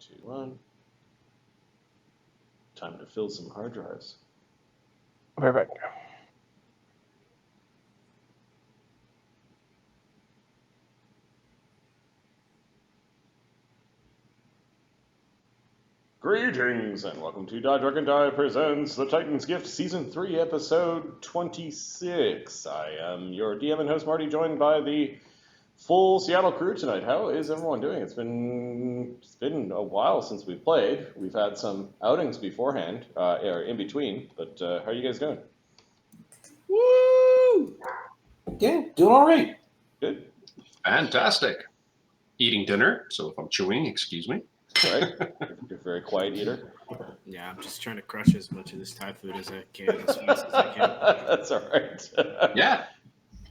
2, 1. Time to fill some hard drives. Perfect. Greetings and welcome to Die Drunken Die presents The Titan's Gift Season 3 Episode 26. I am your DM and host Marty, joined by the full Seattle crew tonight. How is everyone doing? It's been a while since we've played. We've had some outings beforehand, or in between, but how are you guys doing? Woo! Yeah, doing all right. Good? Fantastic. Eating dinner, so if I'm chewing, excuse me. All right. You're a very quiet eater. Yeah, I'm just trying to crush as much of this Thai food as I can, as fast as I can. That's all right. Yeah.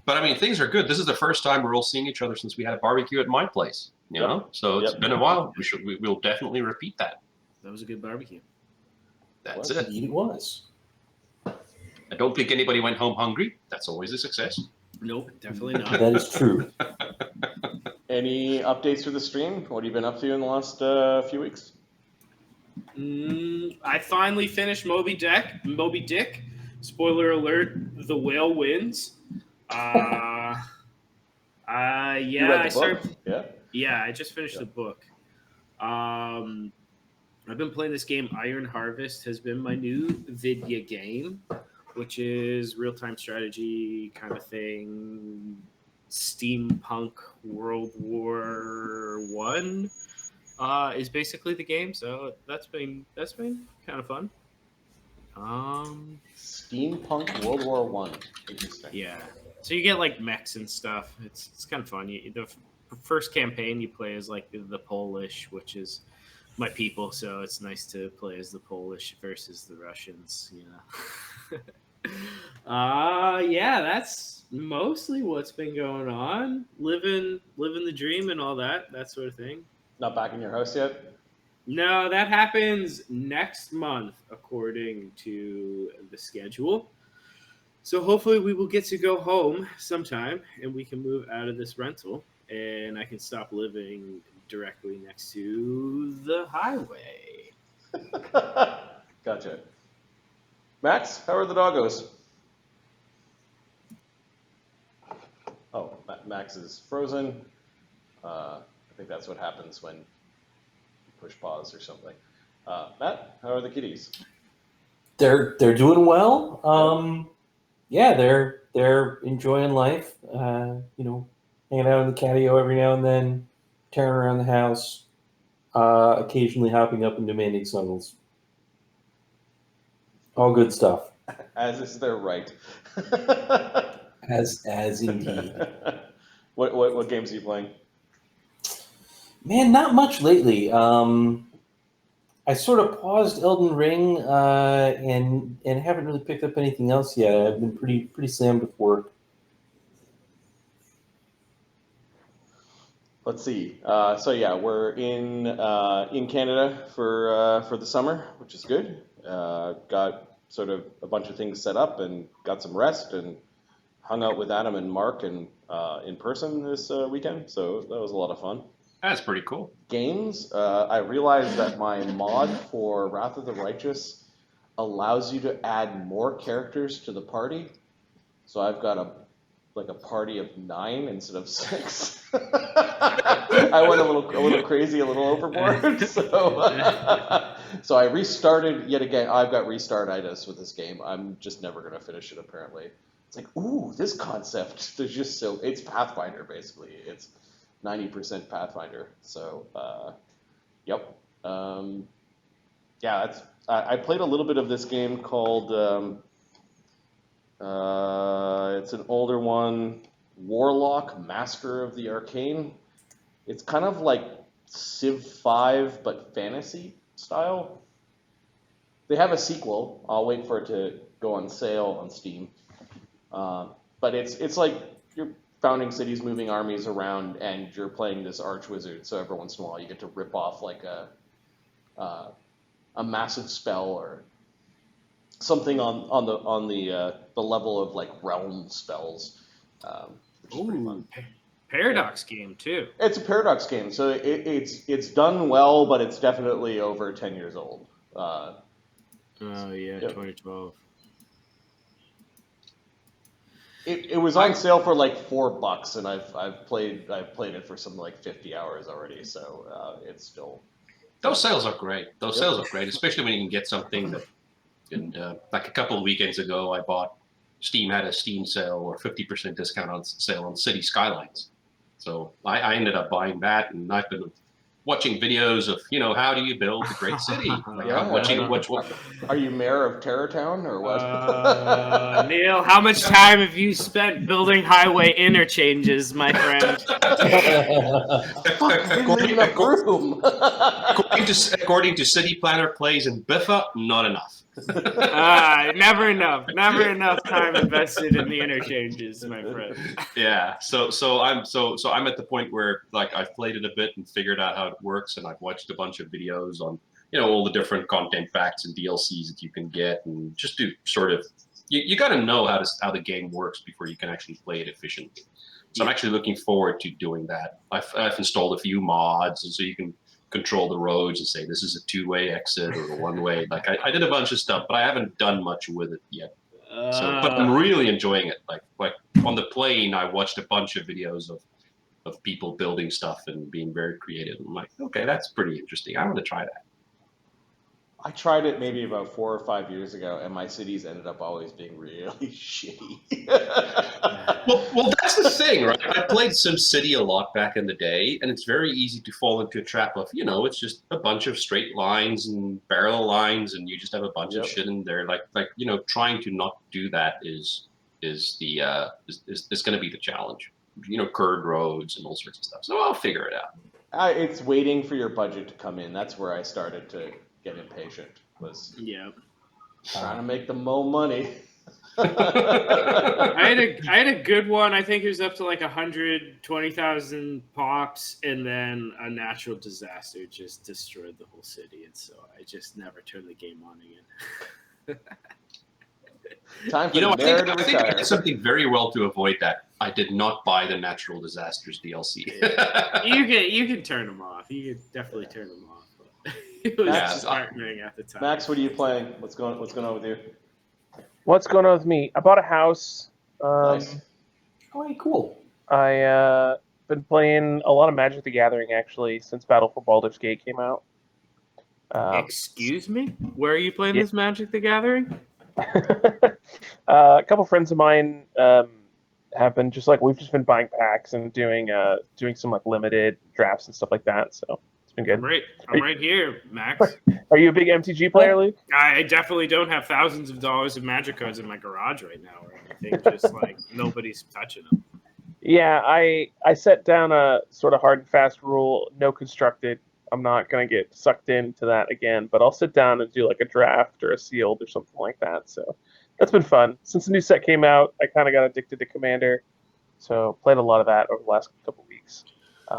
But I mean, things are good. This is the first time we're all seeing each other since we had a barbecue at my place, you know? So it's been a while. We'll definitely repeat that. That was a good barbecue. That's Well, it. Indeed it was. I don't think anybody went home hungry. That's always a success. Nope, definitely not. That is true. Any updates for the stream? What have you been up to in the last few weeks? I finally finished Moby Dick. Spoiler alert: the whale wins. You read Yeah, the book? Yeah. Yeah, I just finished the book. I've been playing this game. Iron Harvest has been my new Vidya game, which is real-time strategy kind of thing. Steampunk World War One is basically the game, so that's been kind of fun. Steampunk World War One. Interesting. Yeah, so you get like mechs and stuff. It's kind of fun. The first campaign you play as like the Polish, which is my people, so it's nice to play as the Polish versus the Russians. You know. Yeah, that's mostly what's been going on. Living the dream and all that sort of thing. Not back in your house yet? No, that happens next month according to the schedule. So hopefully we will get to go home sometime and we can move out of this rental and I can stop living directly next to the highway. Gotcha. Max, how are the doggos? Oh, Max is frozen. I think that's what happens when you push pause or something. Matt, how are the kitties? They're doing well. Yeah, they're enjoying life. Hanging out in the catio every now and then, tearing around the house, occasionally hopping up and demanding snuggles. All good stuff. As is their right. As indeed. What games are you playing? Man, not much lately. I sort of paused Elden Ring and haven't really picked up anything else yet. I've been pretty slammed with work. Let's see. So yeah, we're in Canada for the summer, which is good. Got sort of a bunch of things set up and got some rest and hung out with Adam and Mark and in person this weekend. So that was a lot of fun. That's pretty cool. Games. I realized that my mod for Wrath of the Righteous allows you to add more characters to the party. So I've got a party of 9 instead of 6. I went a little crazy, a little overboard. So I restarted yet again. I've got restart-itis with this game. I'm just never going to finish it, apparently. It's like, ooh, this concept. There's just it's Pathfinder, basically. It's 90% Pathfinder. So, yep. Yeah, I played a little bit of this game called, it's an older one, Warlock, Master of the Arcane. It's kind of like Civ 5, but fantasy style. They have a sequel. I'll wait for it to go on sale on Steam. But it's like you're founding cities, moving armies around, and you're playing this archwizard. So every once in a while, you get to rip off like a massive spell or something on the level of like realm spells. Which is pretty fun. Paradox game too. It's a Paradox game, so it's done well, but it's definitely over 10 years old. Oh yeah, Yep. 2012. It was on sale for like $4, and I've played it for some like 50 hours already, so it's still. Those sales are great. Those Yep. sales are great, especially when you can get something that. And like a couple of weekends ago, I bought. Steam had a Steam sale or 50% discount on sale on City Skylines. So I ended up buying that, and I've been watching videos of how do you build a great city. Like Yeah. I'm watching what Are you mayor of Terrortown or what? Neil, how much time have you spent building highway interchanges, my friend? Didn't leave enough room. according to City Planner Plays in Biffa, not enough. Never enough time invested in the interchanges, my friend. Yeah, so I'm at the point where like I've played it a bit and figured out how it works, and I've watched a bunch of videos on all the different content packs and DLCs that you can get, and just to sort of you got to know how the game works before you can actually play it efficiently. So I'm actually looking forward to doing that. I've installed a few mods, and so you can control the roads and say this is a two-way exit or a one-way. Like I did a bunch of stuff, but I haven't done much with it yet. But I'm really enjoying it. Like on the plane, I watched a bunch of videos of people building stuff and being very creative. I'm like, okay, that's pretty interesting. I want to try that. I tried it maybe about 4 or 5 years ago, and my cities ended up always being really shitty. Well, that's the thing, right? I played SimCity a lot back in the day, and it's very easy to fall into a trap of, it's just a bunch of straight lines and parallel lines, and you just have a bunch of shit in there. Like trying to not do that is going to be the challenge. Curved roads and all sorts of stuff. So I'll figure it out. It's waiting for your budget to come in. That's where I started to get impatient. Was trying to make the mo money. I had a good one. I think it was up to like 120,000 pops, and then a natural disaster just destroyed the whole city, and so I just never turned the game on again. Time for I Mayor to think I retire. did something very well to avoid that. I did not buy the natural disasters DLC. You can turn them off. You can definitely turn them off. But it was disheartening at the time. Max, what are you playing? What's going on with you? What's going on with me? I bought a house. Nice. All right, cool. I been playing a lot of Magic the Gathering actually since Battle for Baldur's Gate came out. Excuse me? Where are you playing this Magic the Gathering? A couple friends of mine have been we've just been buying packs and doing some like limited drafts and stuff like that. So it's been good. I'm right here, Max. Are you a big MTG player, Luke? I definitely don't have thousands of dollars of Magic cards in my garage right now or anything. Just like nobody's touching them. Yeah, I set down a sort of hard and fast rule: no constructed. I'm not going to get sucked into that again, but I'll sit down and do like a draft or a sealed or something like that. So that's been fun. Since the new set came out, I kind of got addicted to Commander, so played a lot of that over the last couple of weeks.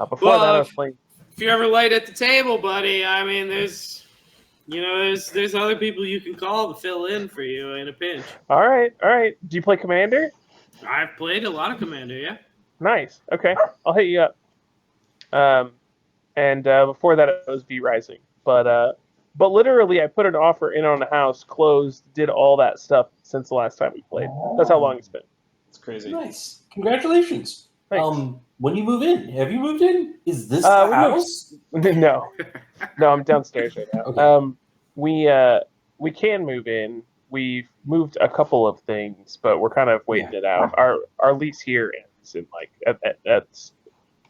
Before that, I was playing. If you're ever late at the table, buddy, I mean, there's other people you can call to fill in for you in a pinch. All right. Do you play Commander? I've played a lot of Commander, yeah. Nice. Okay, I'll hit you up. And before that, it was V Rising. But literally, I put an offer in on the house, closed, did all that stuff since the last time we played. That's how long it's been. It's crazy. Nice. Congratulations. Thanks. When you move in, have you moved in? Is this the house? No, I'm downstairs right now. Okay. We can move in. We've moved a couple of things, but we're kind of waiting it out. Our lease here ends in like at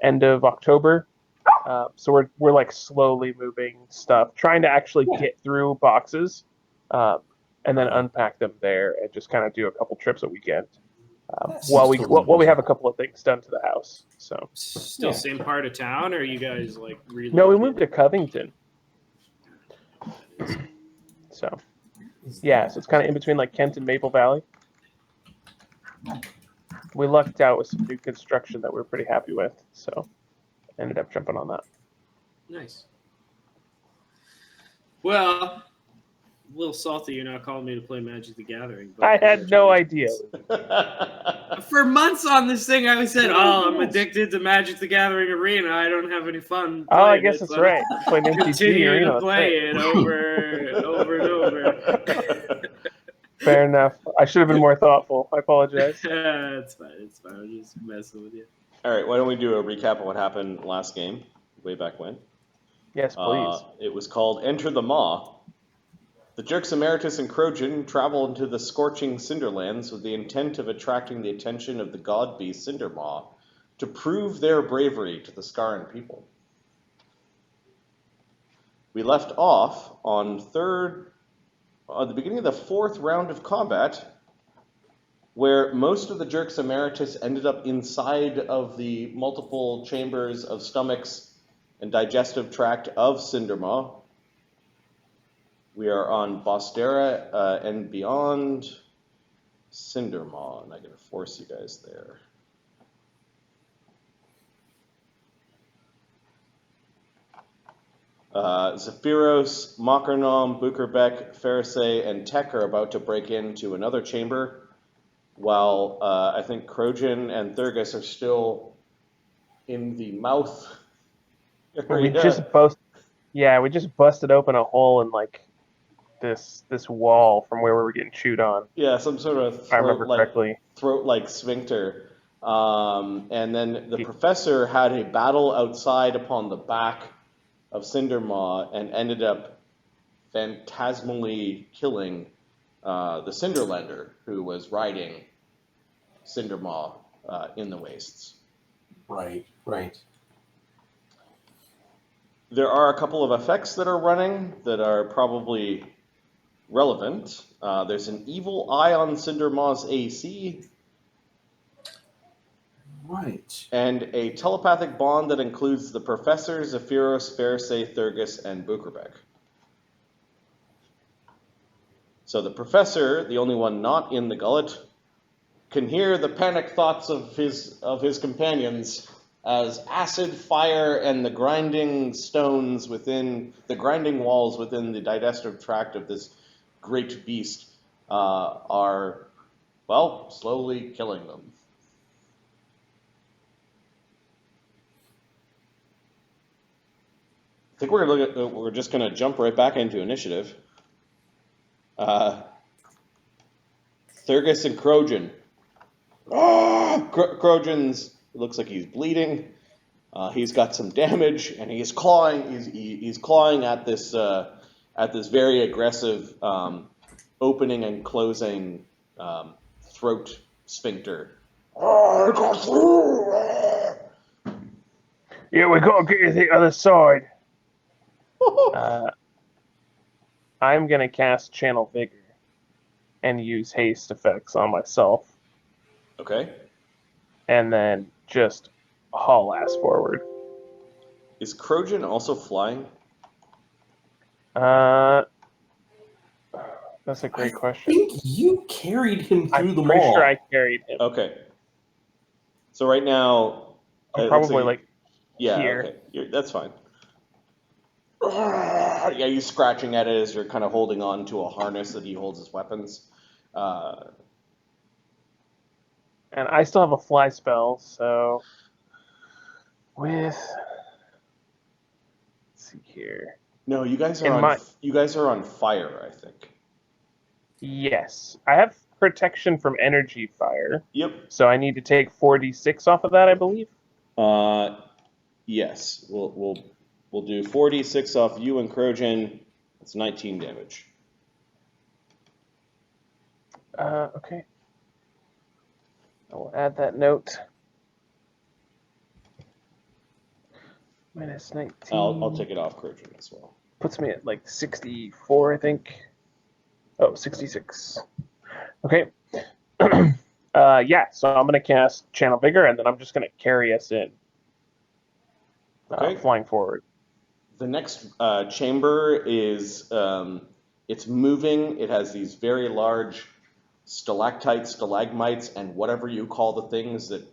end of October. So we're like slowly moving stuff, trying to actually get through boxes, and then unpack them there, and just kind of do a couple trips a weekend while we have a couple of things done to the house. So still same part of town, or are you guys like relocated? No, we moved to Covington. So so it's kind of in between like Kent and Maple Valley. We lucked out with some new construction that we're pretty happy with, so ended up jumping on that. Nice. Well, little salty you're not calling me to play Magic the Gathering. But I had no idea. For months on this thing, I said, "Oh, I'm addicted to Magic the Gathering Arena. I don't have any fun Oh, I playing guess it, that's but right. Playing I MTG continue Arena. to That's play right. it over and over." Fair enough. I should have been more thoughtful. I apologize. It's fine. It's fine. I'm just messing with you. All right, why don't we do a recap of what happened last game, way back when? Yes, please. It was called Enter the Maw. The Jerks Emeritus and Crojan travel into the scorching Cinderlands with the intent of attracting the attention of the god beast Cindermaw to prove their bravery to the Scaran people. We left off on the beginning of the fourth round of combat, where most of the Jerks Emeritus ended up inside of the multiple chambers of stomachs and digestive tract of Cindermaw. We are on Bostera and beyond Cindermaw, and I'm going to force you guys there. Zephyros, Makarnom, Bukerbeck, Pharisee, and Tech are about to break into another chamber, while I think Crojan and Thurgus are still in the mouth area. We just busted open a hole in like this wall from where we were getting chewed on. Yeah, some sort of If I remember correctly. throat-like sphincter. And then the professor had a battle outside upon the back of Cindermaw and ended up phantasmally killing the Cinderlander, who was riding Cindermaw in the wastes. Right. There are a couple of effects that are running that are probably relevant. There's an evil eye on Cindermaw's AC. Right. And a telepathic bond that includes the Professor, Zephyros, Pharisee, Thurgus, and Bukerbeck. So the Professor, the only one not in the gullet, can hear the panic thoughts of his companions as acid, fire, and the grinding stones within the grinding walls within the digestive tract of this great beast are, well, slowly killing them. I think we're just going to jump right back into initiative. Thurgus and Crojan. Crojan's looks like he's bleeding. He's got some damage, and he's clawing. He's clawing at this very aggressive opening and closing throat sphincter. I got through. Yeah, we gotta get to the other side. I'm gonna cast Channel Vigor and use haste effects on myself, Okay. and then just haul ass forward. Is Crojan also flying? That's a great I question. think you carried him through I'm the pretty mall. sure I carried him. Okay. So right now, I'm it looks probably like yeah, here. okay, that's fine. Yeah, he's scratching at it as you're kind of holding on to a harness that he holds his weapons. And I still have a fly spell, so let's see here. No, you guys In are my- you guys are on fire, I think. Yes, I have protection from energy fire, Yep. so I need to take 4d6 off of that, I believe. Yes. We'll do 46 off you and Crojan. That's 19 damage. Okay. I will add that note. Minus 19. I'll take it off Crojan as well. Puts me at like 64, I think. Oh, 66. Okay. Yeah, so I'm going to cast Channel Vigor, and then I'm just going to carry us in. Okay. Flying forward. The next chamber is, it's moving. It has these very large stalactites, stalagmites, and whatever you call the things that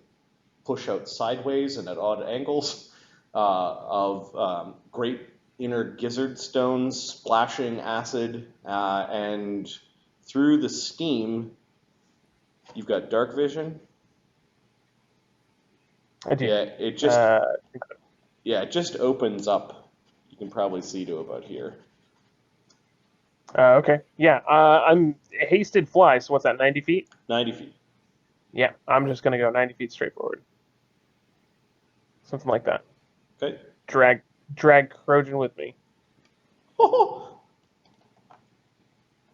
push out sideways and at odd angles of great inner gizzard stones splashing acid, and through the steam, you've got dark vision. I do. Yeah, it just opens up. You can probably see to about here. Okay. Yeah. I'm hasted fly. So what's that? 90 feet. 90 feet. Yeah. I'm just gonna go 90 feet straight forward. Something like that. Okay. Drag Trojan with me.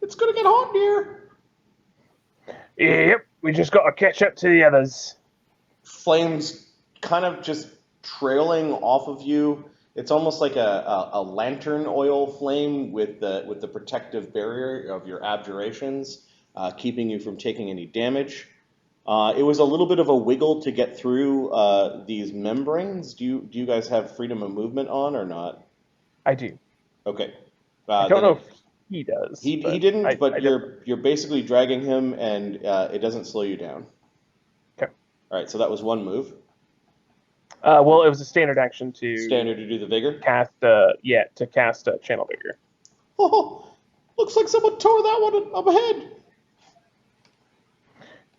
It's gonna get hot in here. Yep. We just got to catch up to the others. Flames kind of just trailing off of you. It's almost like a lantern oil flame with the protective barrier of your abjurations, keeping you from taking any damage. It was a little bit of a wiggle to get through these membranes. Do you guys have freedom of movement on or not? I do. Okay. I don't know if he does. He didn't, but I you're basically dragging him, and it doesn't slow you down. Okay. All right, so that was one move. Well, it was a standard action to Standard to do the vigor. cast. To cast Channel Vigor. Oh, looks like someone tore that one up ahead.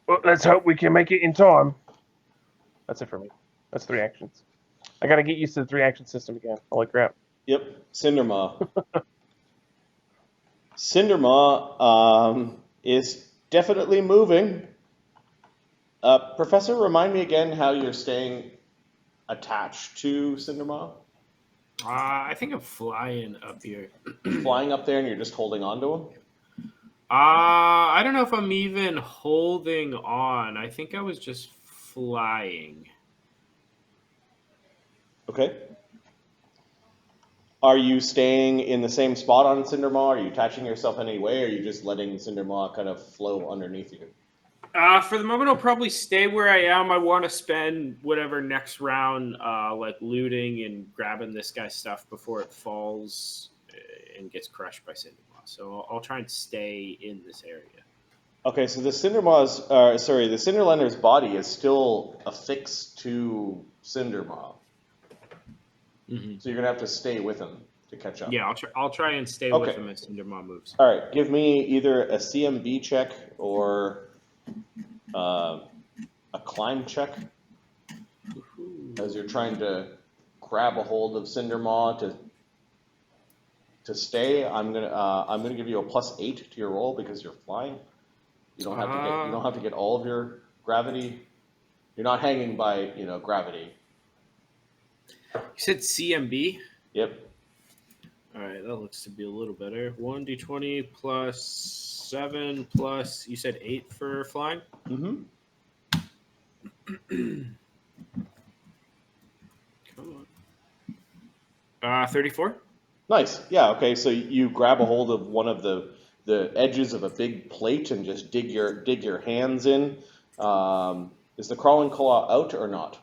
Well, let's hope we can make it in time. That's it for me. That's 3 actions. I gotta get used to the 3 action system again. Holy crap. Yep, Cindermaw. Cindermaw is definitely moving. Professor, remind me again how you're staying attached to Cindermaw? I think I'm flying up here. Flying up there and you're just holding on to him? I don't know if I'm even holding on. I think I was just flying. Okay. Are you staying in the same spot on Cindermaw? Are you attaching yourself in any way? Or are you just letting Cindermaw kind of flow underneath you? For the moment, I'll probably stay where I am. I want to spend whatever next round, like looting and grabbing this guy's stuff before it falls and gets crushed by Cindermaw. So I'll try and stay in this area. Okay, so the the Cinderlander's body is still affixed to Cindermaw. Mm-hmm. So you're gonna have to stay with him to catch up. Yeah, I'll try and stay Okay. with him as Cindermaw moves. All right, give me either a CMB check or a climb check as you're trying to grab a hold of Cindermaw to stay. I'm gonna give you a +8 to your roll because you're flying. You don't have to get all of your gravity. You're not hanging by gravity. You said CMB? Yep. All right, that looks to be a little better. 1d20 plus 7 plus, you said 8 for flying? Mm-hmm. Come on. 34? Nice. Yeah. Okay. So you grab a hold of one of the edges of a big plate and just dig your hands in. Is the crawling claw out or not?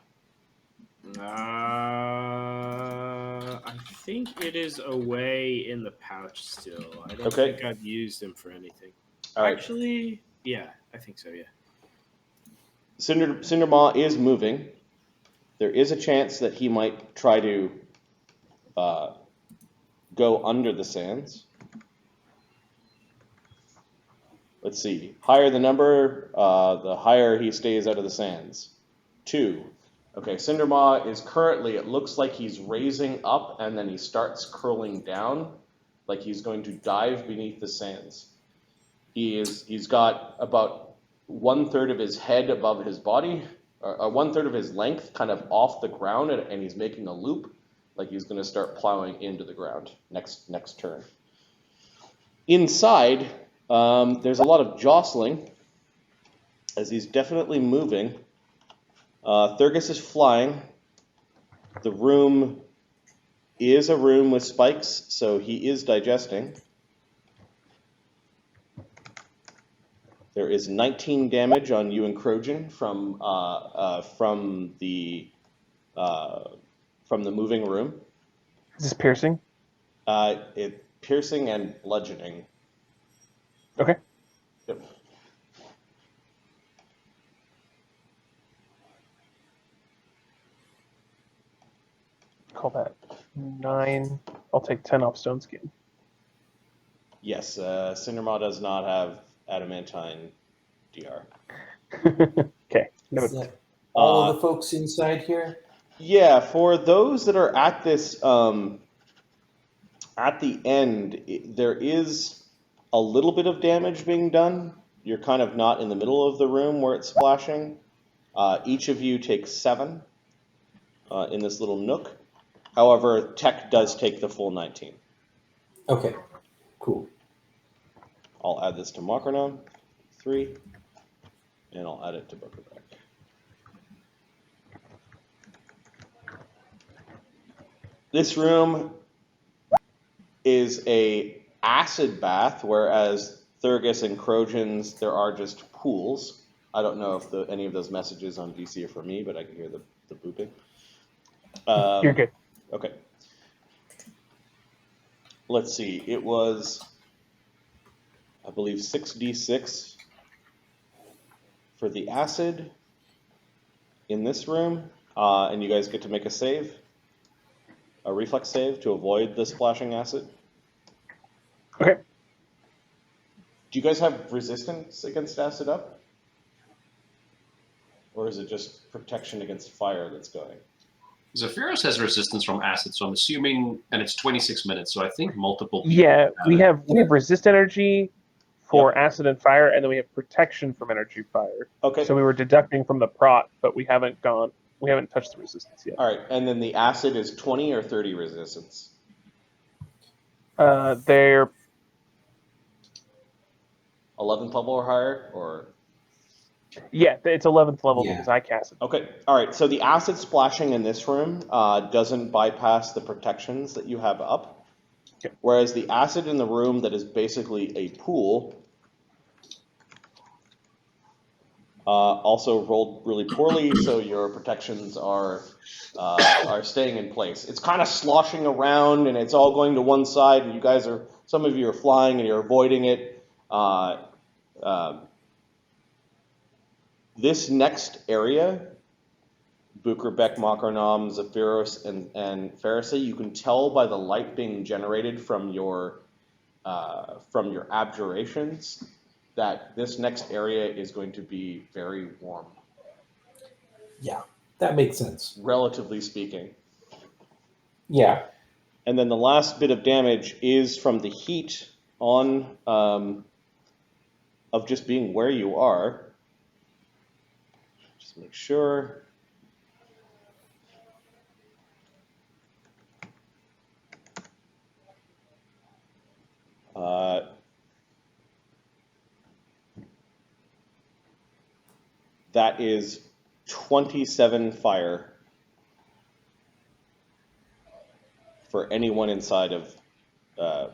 I think it is away in the pouch still. I don't Okay. think I've used him for anything. All right. Actually, yeah, I think so, yeah. Cindermaw is moving. There is a chance that he might try to go under the sands. Let's see. Higher the number, the higher he stays out of the sands. 2. Okay, Cindermaw is currently, it looks like he's raising up and then he starts curling down like he's going to dive beneath the sands. He's got about 1/3 of his head above his body, or 1/3 of his length kind of off the ground, and he's making a loop like he's going to start plowing into the ground next turn. Inside, there's a lot of jostling as he's definitely moving. Thurgus is flying. The room is a room with spikes, so he is digesting. There is 19 damage on you and Krojan from the moving room. Is this piercing? It piercing and bludgeoning. Okay. Yep. Call that 9. I'll take 10 off Stone Skin. Yes, Cindermaw does not have adamantine DR. Okay. Is Noted. that all of the folks inside here? Yeah, for those that are at this, at the end, there is a little bit of damage being done. You're kind of not in the middle of the room where it's splashing. Each of you takes 7 in this little nook. However, Tech does take the full 19. Okay, cool. I'll add this to Makarnon, 3, and I'll add it to Bookerback. This room is a acid bath, whereas Thurgus and Crojans, there are just pools. I don't know if any of those messages on DC are for me, but I can hear the booping. You're good. Okay. Let's see. It was, I believe, 6d6 for the acid in this room, and you guys get to make a save, a reflex save to avoid the splashing acid. Okay. Do you guys have resistance against acid up? Or is it just protection against fire that's going? Zephyros has resistance from acid, so I'm assuming, and it's 26 minutes, so I think multiple people. Yeah, we have resist energy for acid and fire, and then we have protection from energy fire. Okay. So we were deducting from the prot, but we haven't touched the resistance yet. All right, and then the acid is 20 or 30 resistance? They're 11th level or higher, or? Yeah, it's 11th level Yeah. because I cast it. Okay, all right, so the acid splashing in this room doesn't bypass the protections that you have up, Okay. whereas the acid in the room that is basically a pool also rolled really poorly, so your protections are staying in place. It's kind of sloshing around, and it's all going to one side, and you guys are, some of you are flying, and you're avoiding it. This next area, Bukerbeck, Makarnam, Zephyros, and Pharisee, you can tell by the light being generated from your abjurations that this next area is going to be very warm, Yeah, that makes sense. relatively speaking. Yeah. And then the last bit of damage is from the heat on of just being where you are. Just make sure. That is 27 fire for anyone inside of. The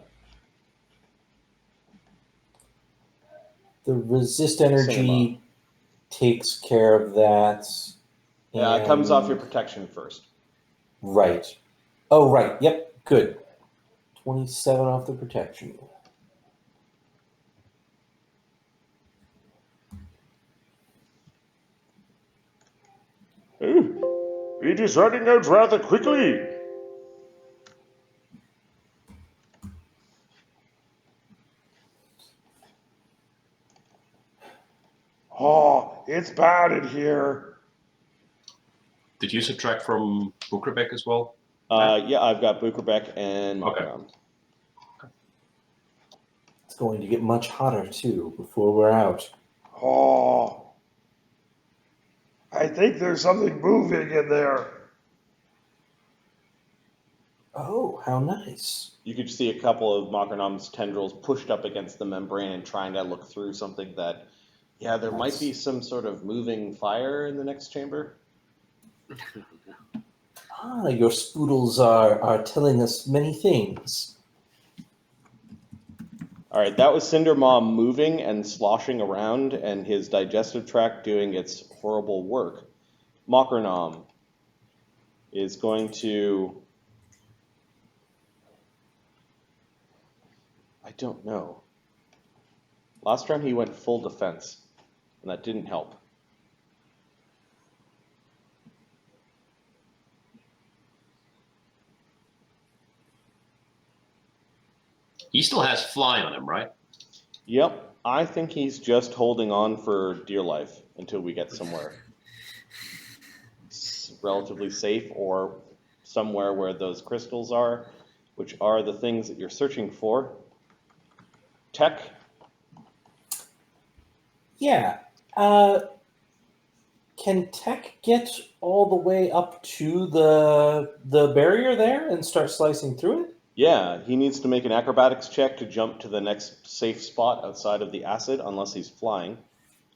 resist energy takes care of that. Yeah, it comes off your and- protection first. Right. Oh, right. Yep. Good. 27 off the protection. It is running out rather quickly. Oh, it's bad in here. Did you subtract from Bukerbeck as well? Yeah, I've got Bukerbeck and Okay. Makaram. It's going to get much hotter, too, before we're out. Oh, I think there's something moving in there. Oh, how nice. You could see a couple of Makarnam's tendrils pushed up against the membrane and trying to look through something that, yeah, there might be some sort of moving fire in the next chamber. Ah, your spoodles are telling us many things. All right, that was Cindermaw moving and sloshing around and his digestive tract doing its horrible work. Makarnam is going to... I don't know. Last round he went full defense, and that didn't help. He still has fly on him, right? Yep, I think he's just holding on for dear life until we get somewhere relatively safe or somewhere where those crystals are, which are the things that you're searching for. Tech? Yeah. Can Tech get all the way up to the barrier there and start slicing through it? Yeah, he needs to make an acrobatics check to jump to the next safe spot outside of the acid, unless he's flying.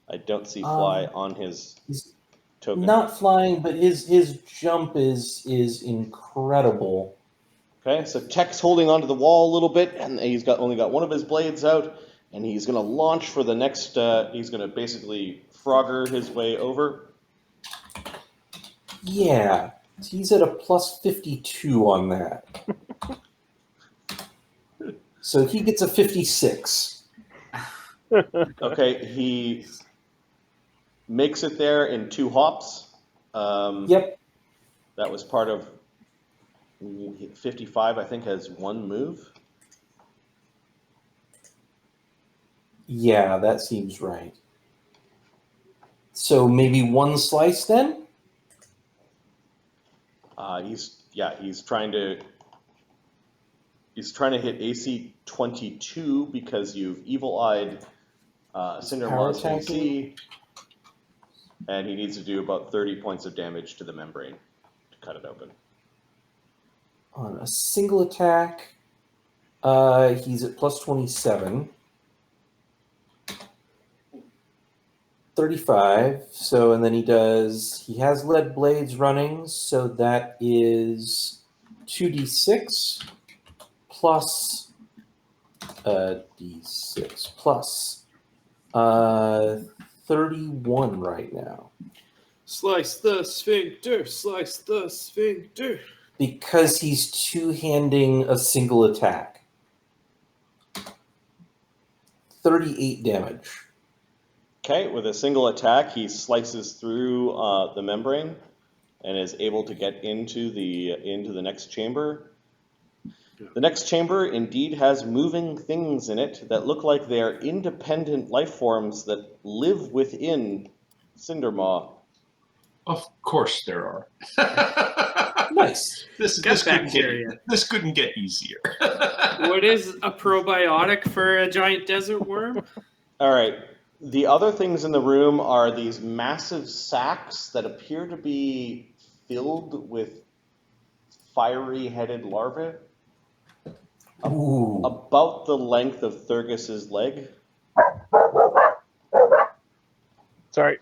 I don't see fly on his He's token. not flying, but his jump is incredible. Okay, so Tech's holding onto the wall a little bit, and he's only got one of his blades out, and he's going to launch for the next. He's going to basically Frogger his way over. Yeah, he's at a plus 52 on that. So he gets a 56. Okay, he makes it there in 2 hops. Yep. That was part of 55, I think, has 1 move. Yeah, that seems right. So maybe 1 slice then? He's trying to hit AC 22 because you've evil-eyed Cindermaw's Power AC, and he needs to do about 30 points of damage to the membrane to cut it open. On a single attack, he's at plus 27. 35. So, and then he has lead blades running, so that is 2d6 plus d6 plus 31 right now. Slice the sphincter, slice the sphincter. Because he's two-handing a single attack. 38 damage. Okay, with a single attack, he slices through the membrane and is able to get into the next chamber. The next chamber indeed has moving things in it that look like they are independent life forms that live within Cindermaw. Of course there are. Nice. This Gut couldn't bacteria. this couldn't get easier. What is a probiotic for a giant desert worm? All right. The other things in the room are these massive sacks that appear to be filled with fiery-headed larvae. Ooh. About the length of Thurgis's leg. Sorry.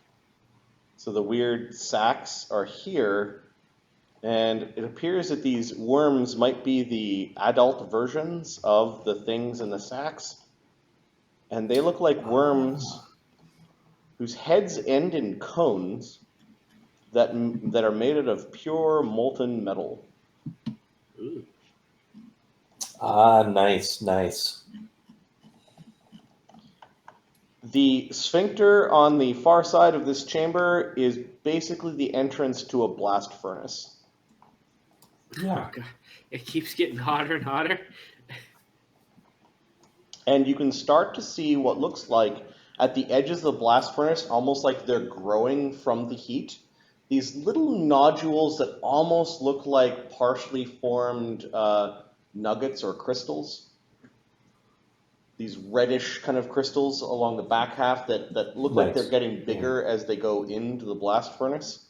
So the weird sacks are here, and it appears that these worms might be the adult versions of the things in the sacks. And they look like worms whose heads end in cones that are made out of pure molten metal. Ooh. Ah, nice, nice. The sphincter on the far side of this chamber is basically the entrance to a blast furnace. Yeah. Oh, God. It keeps getting hotter and hotter. And you can start to see what looks like at the edges of the blast furnace, almost like they're growing from the heat. These little nodules that almost look like partially formed nuggets or crystals. These reddish kind of crystals along the back half that look like they're getting bigger as they go into the blast furnace.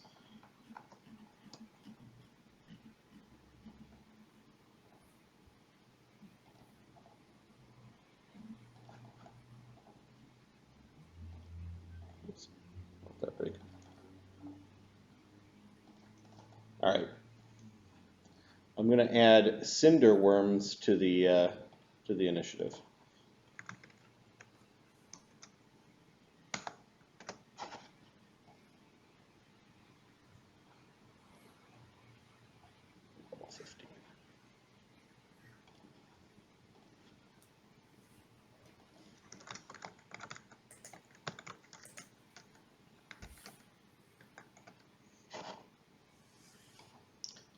Oops, not that big. All right. I'm going to add cinder worms to the initiative.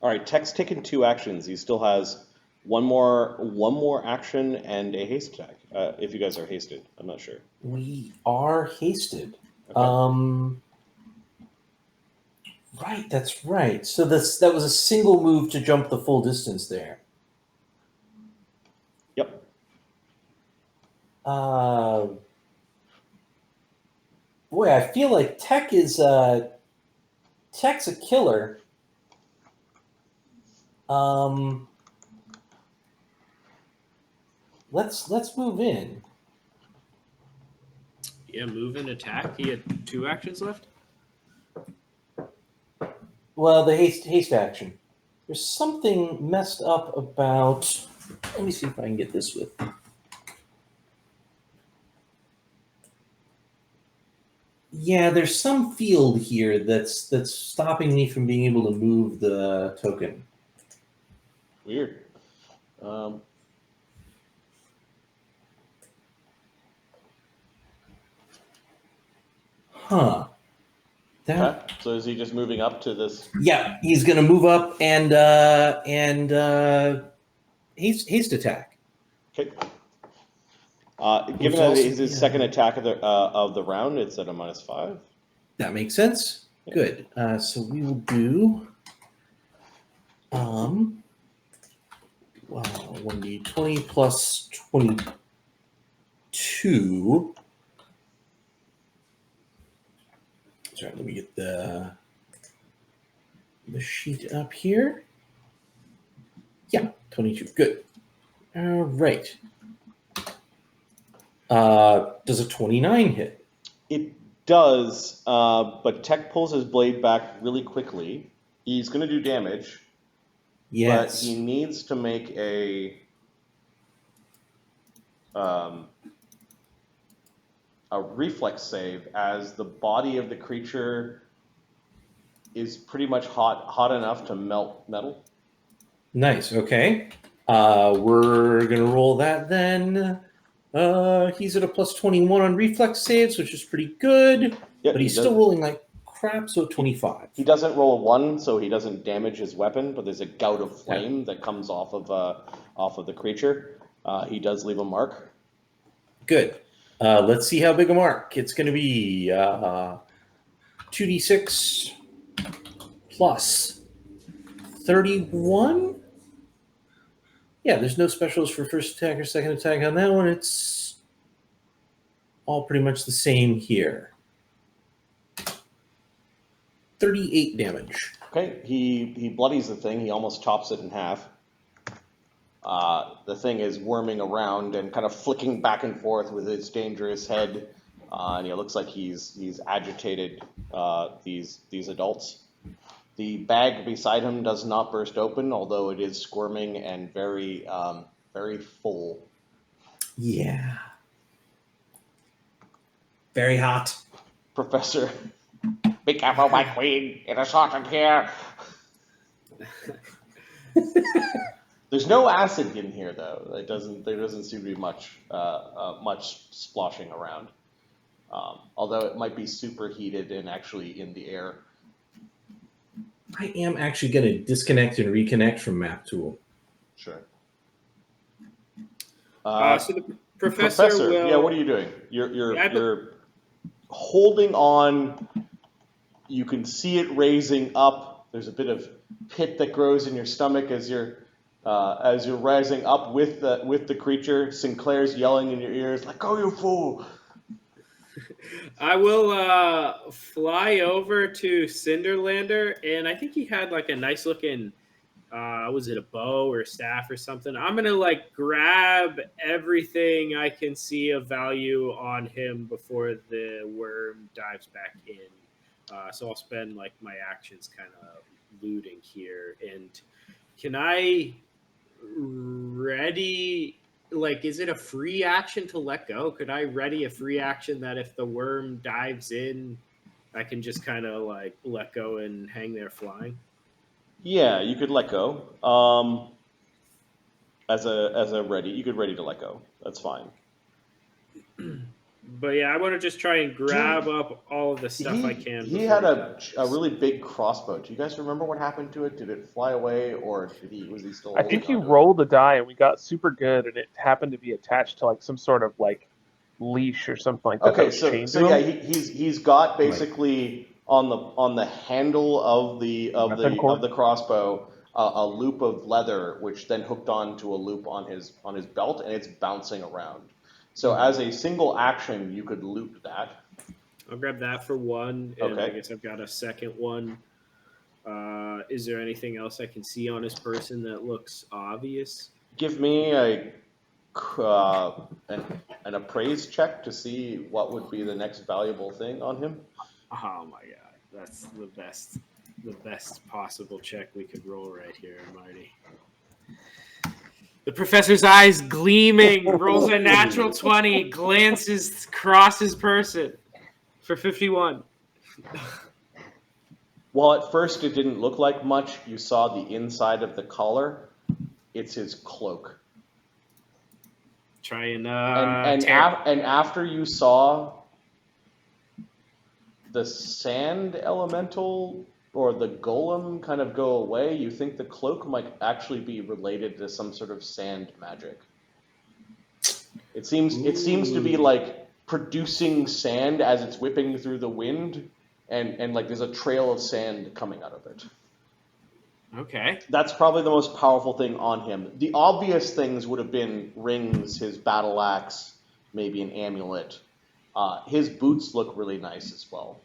All right, Tech's taken 2 actions. He still has one more action and a haste attack. If you guys are hasted, I'm not sure. We are hasted. Okay. Right, that's right. So that was a single move to jump the full distance there. Yep. Boy, I feel like Tech's a killer. Let's move in. Yeah, move and attack. He had 2 actions left. Well, the haste action. There's something messed up about. Let me see if I can get this with. Yeah, there's some field here that's stopping me from being able to move the token. Weird. Huh. Okay. So is he just moving up to this? Yeah, he's gonna move up and haste attack. Okay. Given that it is his second attack of the round, it's at a -5. That makes sense. Yeah. Good. So we will do 1d20 plus 22. Sorry, let me get the sheet up here. Yeah, 22. Good. All right. Does a 29 hit? It does, but Tech pulls his blade back really quickly. He's going to do damage, but Yes. he needs to make a reflex save, as the body of the creature is pretty much hot enough to melt metal. Nice. Okay. We're gonna roll that then. He's at a plus 21 on reflex saves, which is pretty good. Yeah, But he's still rolling like crap, so 25. He doesn't roll a 1, so he doesn't damage his weapon. But there's a gout of flame that comes off of the creature. He does leave a mark. Good. Let's see how big a mark. It's going to be 2d6 plus 31. Yeah, there's no specials for first attack or second attack on that one. It's all pretty much the same here. 38 damage. Okay, he bloodies the thing. He almost chops it in half. The thing is worming around and kind of flicking back and forth with its dangerous head, and it looks like he's agitated these adults. The bag beside him does not burst open, although it is squirming and very full. Yeah. Very hot. Professor, be careful, my queen. It is hot in here. There's no acid in here, though. There doesn't seem to be much splashing around. Although it might be superheated and actually in the air. I am actually going to disconnect and reconnect from Map Tool. Sure. So the professor will... Yeah, what are you doing? You're holding on. You can see it raising up. There's a bit of pit that grows in your stomach as you're rising up with the creature. Sinclair's yelling in your ears, "Let go, you fool!" I will fly over to Cinderlander, and I think he had like a nice looking, was it a bow or a staff or something? I'm gonna like grab everything I can see of value on him before the worm dives back in. So I'll spend like my actions kind of looting here. And can I ready? Like, is it a free action to let go? Could I ready a free action that if the worm dives in, I can just kind of like let go and hang there flying? Yeah, you could let go. As a ready, you could ready to let go. That's fine. But yeah, I want to just try and grab up all of the stuff I can. He before had we a go. really big crossbow. Do you guys remember what happened to it? Did it fly away, or was he still? I think holding you onto it? rolled a die and we got super good, and it happened to be attached to like some sort of like leash or something like that. Okay, was so chained so to yeah, him. he's got basically on the handle of Weapon cord? the crossbow a loop of leather, which then hooked onto a loop on his belt, and it's bouncing around. So as a single action, you could loop that. I'll grab that for one, and I Okay. guess I've got a second one. Is there anything else I can see on his person that looks obvious? Give me an appraise check to see what would be the next valuable thing on him. Oh my god, that's the best possible check we could roll right here, Marty. The professor's eyes gleaming, rolls a natural 20, glances across his person for 51. While at first it didn't look like much, you saw the inside of the collar. It's his cloak. Try and And tear. after you saw the sand elemental or the golem kind of go away, you think the cloak might actually be related to some sort of sand magic. It seems to be like producing sand as it's whipping through the wind, and like there's a trail of sand coming out of it. Okay. That's probably the most powerful thing on him. The obvious things would have been rings, his battle axe, maybe an amulet. His boots look really nice as well.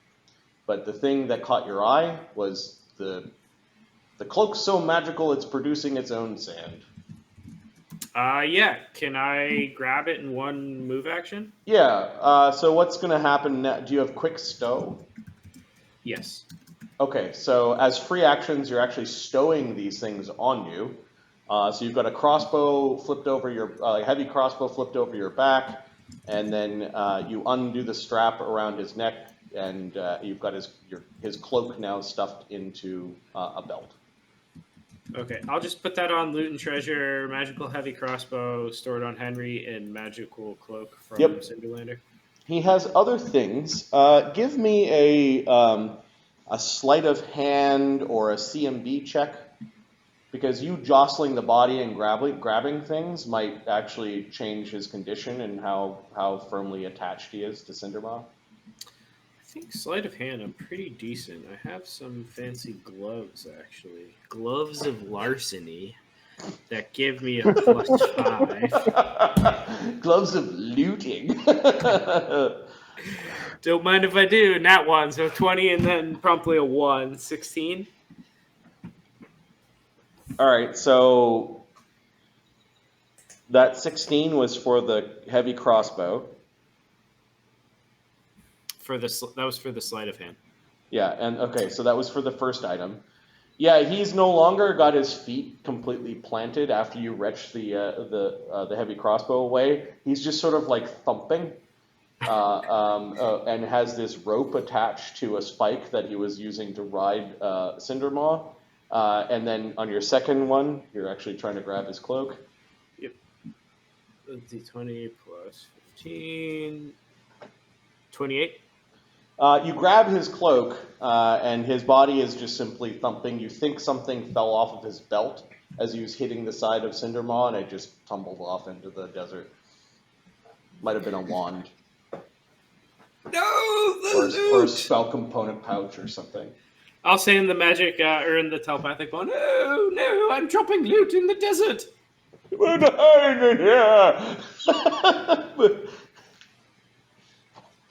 But the thing that caught your eye was the cloak's so magical it's producing its own sand. Yeah. Can I grab it in one move action? Yeah, so what's going to happen now? Do you have quick stow? Yes. Okay, so as free actions, you're actually stowing these things on you. So you've got a crossbow flipped over your, heavy crossbow flipped over your back, and then you undo the strap around his neck, and you've got his cloak now stuffed into a belt. Okay, I'll just put that on loot and treasure, magical heavy crossbow stored on Henry, and magical cloak from Yep. Cinderlander. He has other things. Give me a sleight of hand or a CMB check, because you jostling the body and grabbing things might actually change his condition and how firmly attached he is to Cindermaw. I think sleight of hand, I'm pretty decent. I have some fancy gloves, actually. Gloves of larceny that give me a +5. Gloves of looting. Don't mind if I do. Nat 1, so 20 and then promptly a 1. 16? All right, so that 16 was for the heavy crossbow. That was for the sleight of hand. Yeah, and okay, so that was for the first item. Yeah, he's no longer got his feet completely planted after you wrenched the heavy crossbow away. He's just sort of like thumping, and has this rope attached to a spike that he was using to ride Cindermaw. And then on your second one, you're actually trying to grab his cloak. Yep. D20 plus 15. 28. You grab his cloak, and his body is just simply thumping. You think something fell off of his belt as he was hitting the side of Cindermaw, and it just tumbled off into the desert. Might have been a wand. No, Or a spell component pouch or something. I'll say in the magic, or in the telepathic one, no, I'm dropping loot in the desert. We're dying in here!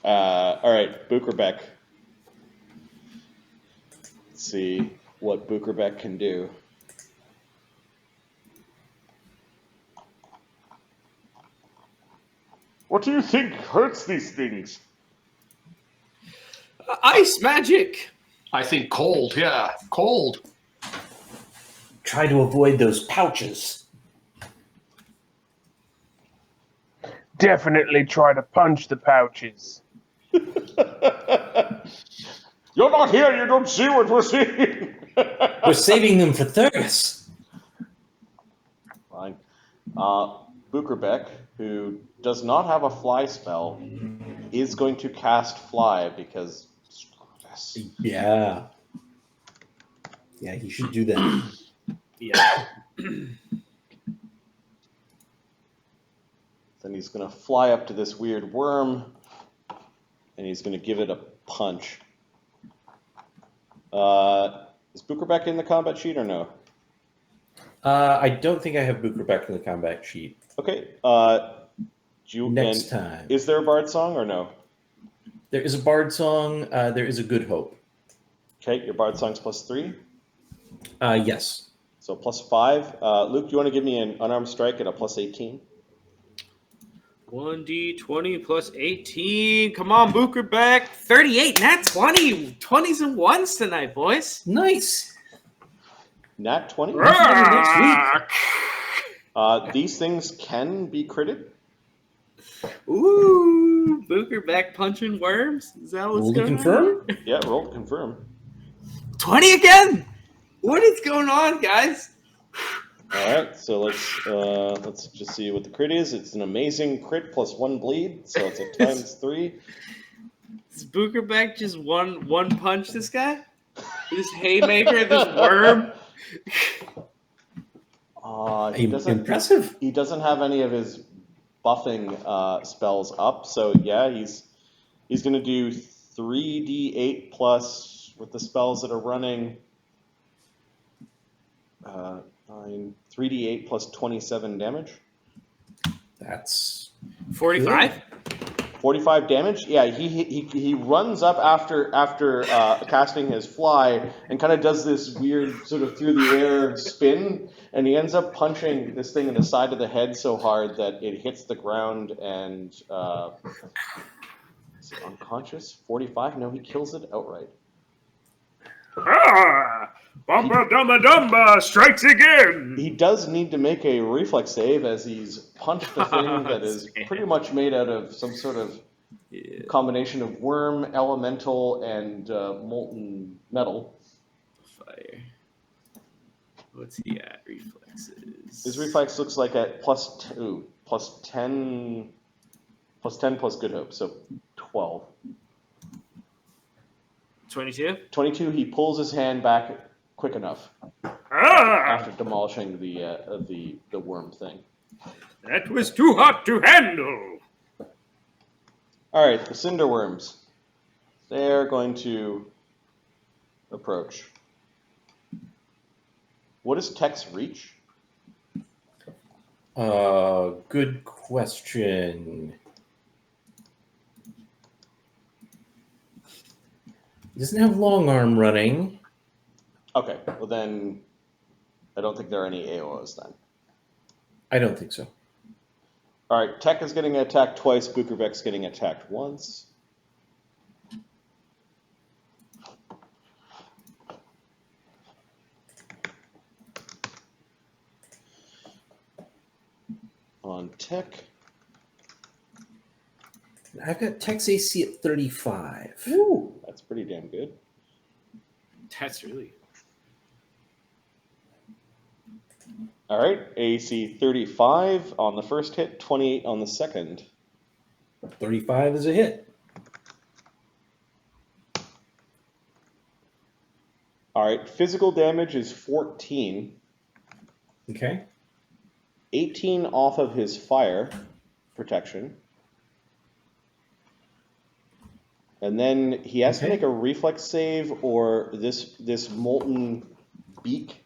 All right, Bukerbeck. Let's see what Bukerbeck can do. What do you think hurts these things? Ice magic. I think cold. Yeah, cold. Try to avoid those pouches. Definitely try to punch the pouches. You're not here, you don't see what we're seeing. We're saving them for Thurgus. Fine. Bukerbeck, who does not have a fly spell, is going to cast fly because screw this. Yeah. Yeah, he should do that. Yeah. Then he's going to fly up to this weird worm, and he's going to give it a punch. Is Bukerbeck in the combat sheet or no? I don't think I have Bukerbeck in the combat sheet. Okay. Next time. Is there a bard song or no? There is a bard song. There is a good hope. Okay, your bard song's +3. Yes. So +5. Luke, do you want to give me an unarmed strike at a +18? 1d20 plus 18. Come on, Bukerbeck. 38. Nat 20. 20s and 1s tonight, boys. Nice. Nat 20? Rock. These things can be critted. Ooh, Bukerbeck punching worms. Is that what's Roll to going confirm? on? Yeah, roll to confirm. 20 again. What is going on, guys? All right, so let's just see what the crit is. It's an amazing crit +1 bleed, so it's a ×3. Does Bukerbeck just one punch this guy? This haymaker, this worm. He doesn't. Impressive. He doesn't have any of his buffing spells up, so yeah, he's going to do 3d8 plus with the spells that are running. 3d8 plus 27 damage. That's 45. 45 damage. Yeah, he runs up after casting his fly and kind of does this weird sort of through the air spin, and he ends up punching this thing in the side of the head so hard that it hits the ground and is it unconscious. 45. No, he kills it outright. Bumba Dumba Dumba strikes again! He does need to make a reflex save as he's punched the thing that is pretty much made out of some sort of combination of worm, elemental, and molten metal. Fire. What's he at? Reflexes. His reflex looks like at +2, +10 plus good hope, so 12. 22. 22, he pulls his hand back quick enough after demolishing the worm thing. That was too hot to handle! All right, the cinder worms. They're going to approach. What is Tech's reach? good question. He doesn't have long arm running. Okay, well then, I don't think there are any AOs then. I don't think so. All right, Tech is getting attacked twice. Bukerbeck's getting attacked once. On Tech. I've got Tech's AC at 35. Ooh, that's pretty damn good. That's really. All right, AC 35 on the first hit, 28 on the second. 35 is a hit. All right, physical damage is 14. Okay. 18 off of his fire protection. And then he has to make a reflex save, or this molten beak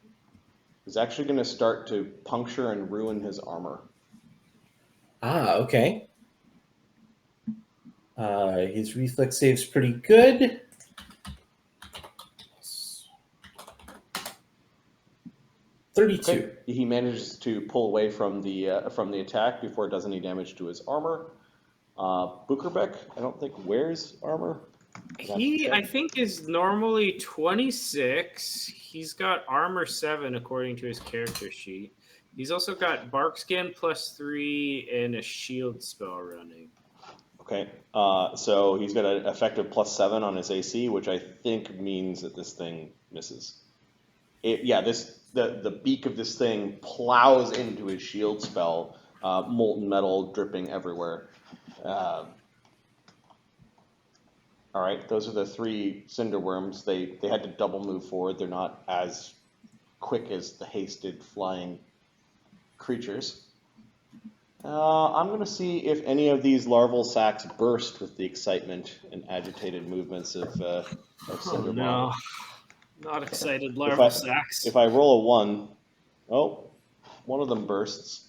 is actually going to start to puncture and ruin his armor. Ah, okay. His reflex save's pretty good. 32. Okay. He manages to pull away from the attack before it does any damage to his armor. Bukerbeck, I don't think wears armor. He, I think, is normally 26. He's got armor 7 according to his character sheet. He's also got bark skin +3 and a shield spell running. Okay, so he's got an effective +7 on his AC, which I think means that this thing misses. The beak of this thing plows into his shield spell, molten metal dripping everywhere. All right, those are the 3 cinder worms. They had to double move forward. They're not as quick as the hasted flying creatures. I'm going to see if any of these larval sacs burst with the excitement and agitated movements of Cindermaw. No, not excited If larval sacks. If I roll a 1, oh, one of them bursts.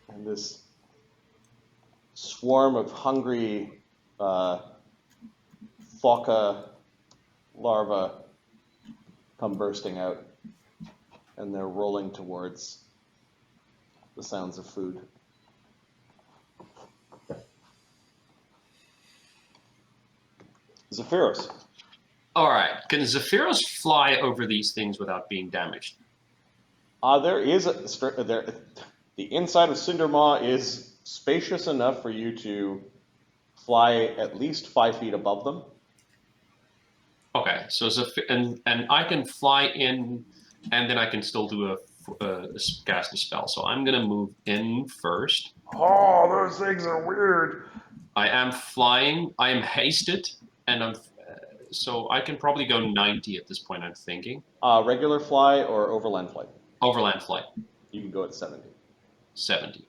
And this swarm of hungry phoca larvae come bursting out, and they're rolling towards the sounds of food. Zephyros. All right. Can Zephyros fly over these things without being damaged? The inside of Cindermaw is spacious enough for you to fly at least 5 feet above them. Okay. So and I can fly in, and then I can still do cast a spell. So I'm gonna move in first. Oh, those things are weird. I am flying. I am hasted, and so I can probably go 90 at this point. I'm thinking Regular fly or overland flight? overland flight. You can go at 70. 70.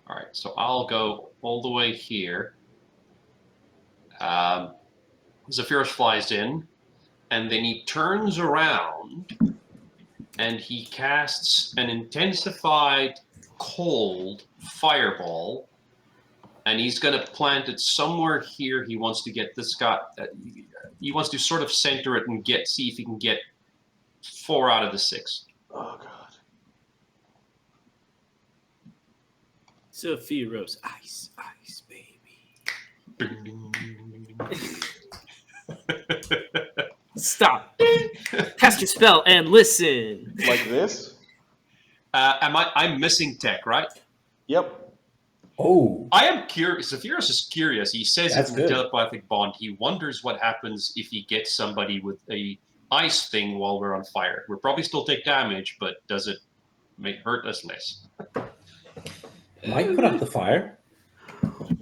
All right. So I'll go all the way here. Zephyros flies in, and then he turns around, and he casts an intensified cold fireball, and he's going to plant it somewhere here. He wants to get this guy. He wants to sort of center it and see if he can get 4 out of the 6. Oh, God. Zephyros, ice, baby. Stop. Cast your spell and listen. Like this? I'm missing tech, right? Yep. Oh, I am curious. Zephyros is curious. He says That's it's a good. telepathic bond. He wonders what happens if he gets somebody with a ice thing while we're on fire. We'll probably still take damage, but does it hurt us less? might put out the fire.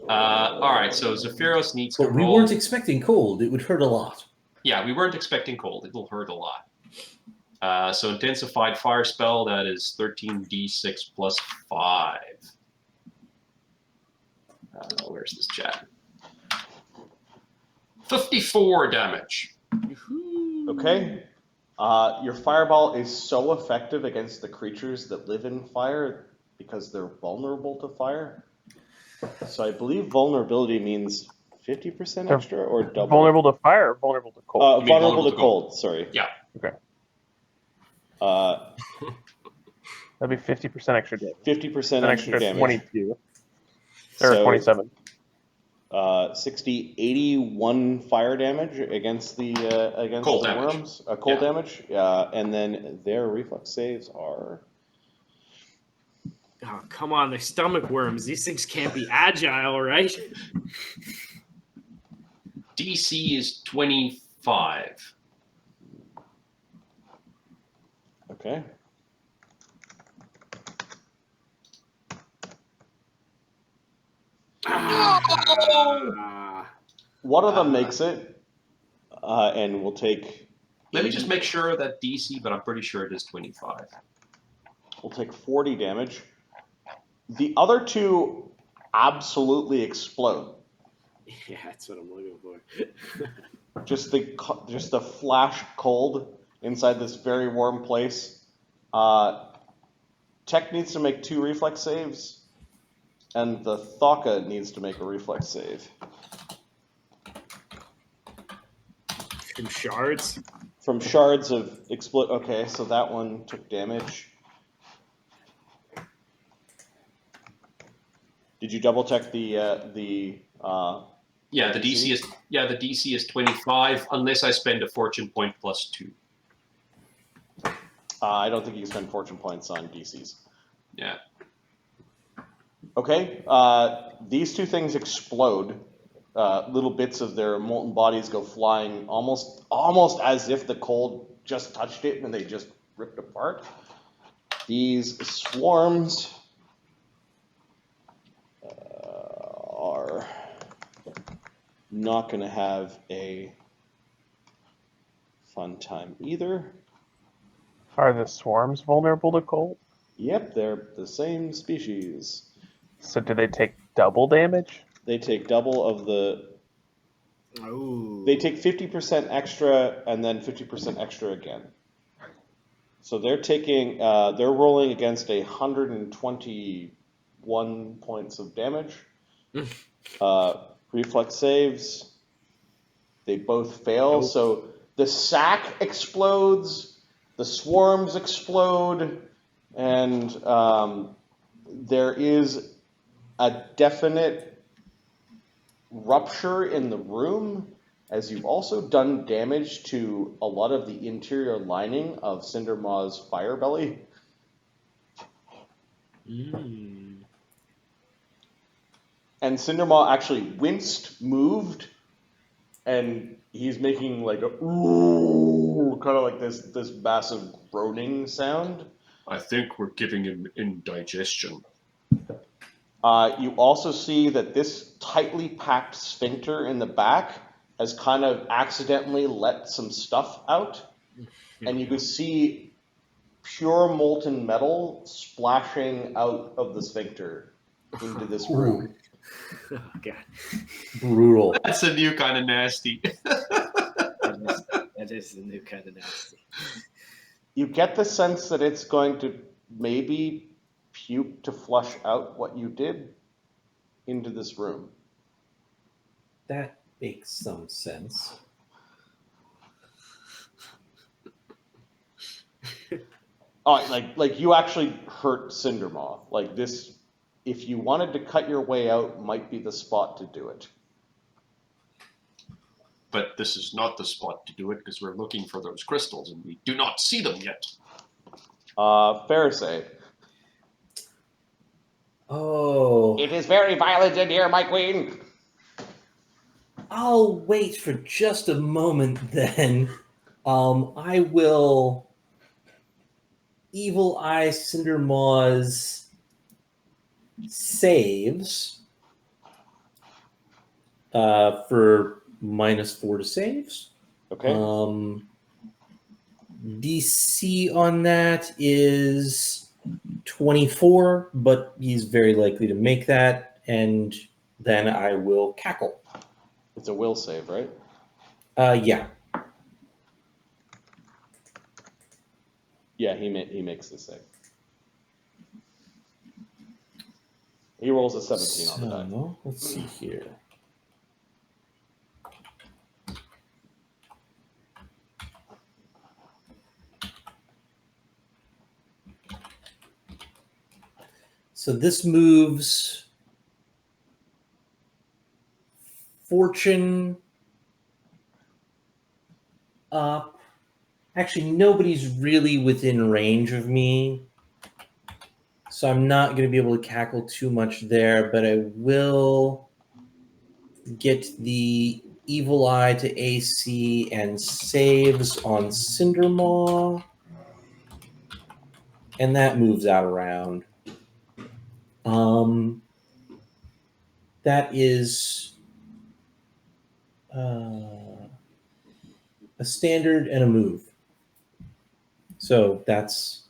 All right, so Zephyros needs to But we roll. weren't expecting cold. It would hurt a lot. Yeah, we weren't expecting cold. It'll hurt a lot. So intensified fire spell, that is 13d6 plus 5. Where's this chat? 54 damage. Okay. Your fireball is so effective against the creatures that live in fire because they're vulnerable to fire. So I believe vulnerability means 50% They're extra or double? Vulnerable to fire or vulnerable to cold? You mean Vulnerable to cold, sorry. Yeah. Okay. That'd be 50% extra damage. 50% An extra extra damage. 22. Or So, 27. 60, 81 fire damage against the Cold damage. worms. Cold Yeah. damage. And then their reflex saves are. Oh, come on, they're stomach worms. These things can't be agile, right? DC is 25. Okay. One of them makes it, and we'll take. Let me just make sure that DC, but I'm pretty sure it is 25. We'll take 40 damage. The other 2 absolutely explode. Yeah, that's what I'm looking for. Just the flash cold inside this very warm place. Tech needs to make 2 reflex saves, and the Thaka needs to make a reflex save. From shards? From shards of explode. Okay, so that one took damage. Did you double check the Yeah, the DC is 25 unless I spend a fortune point plus 2. I don't think you can spend fortune points on DCs. Yeah. Okay, these 2 things explode. Little bits of their molten bodies go flying, almost as if the cold just touched it and they just ripped apart. These swarms are not going to have a fun time either. Are the swarms vulnerable to cold? Yep, they're the same species. So do they take double damage? They take double of the. Oh. They take 50% extra and then 50% extra again. So they're taking. They're rolling against 121 points of damage. Reflex saves. They both fail. Nope. So the sack explodes, the swarms explode, and there is a definite rupture in the room, as you've also done damage to a lot of the interior lining of Cindermaw's fire belly. Mm. And Cindermaw actually winced, moved, and he's making like a ooh, kind of like this massive groaning sound. I think we're giving him indigestion. You also see that this tightly packed sphincter in the back has kind of accidentally let some stuff out, and you can see pure molten metal splashing out of the sphincter into this room. Oh, God. Brutal. That's a new kind of nasty. That is the new kind of nasty. You get the sense that it's going to maybe puke to flush out what you did into this room. That makes some sense. Oh, like you actually hurt Cindermaw. Like this, if you wanted to cut your way out, might be the spot to do it. But this is not the spot to do it because we're looking for those crystals and we do not see them yet. Pharisee. Oh. It is very violent in here, my queen. I'll wait for just a moment then. I will Evil Eye Cindermaw's saves for -4 to saves. Okay. DC on that is 24, but he's very likely to make that, and then I will cackle. It's a will save, right? Yeah. Yeah, he makes the save. He rolls a 17 on the die. So, let's see here. So this moves Fortune up. Actually, nobody's really within range of me, so I'm not going to be able to cackle too much there, but I will get the Evil Eye to AC and saves on Cindermaw, and that moves out around. That is a standard and a move. So that's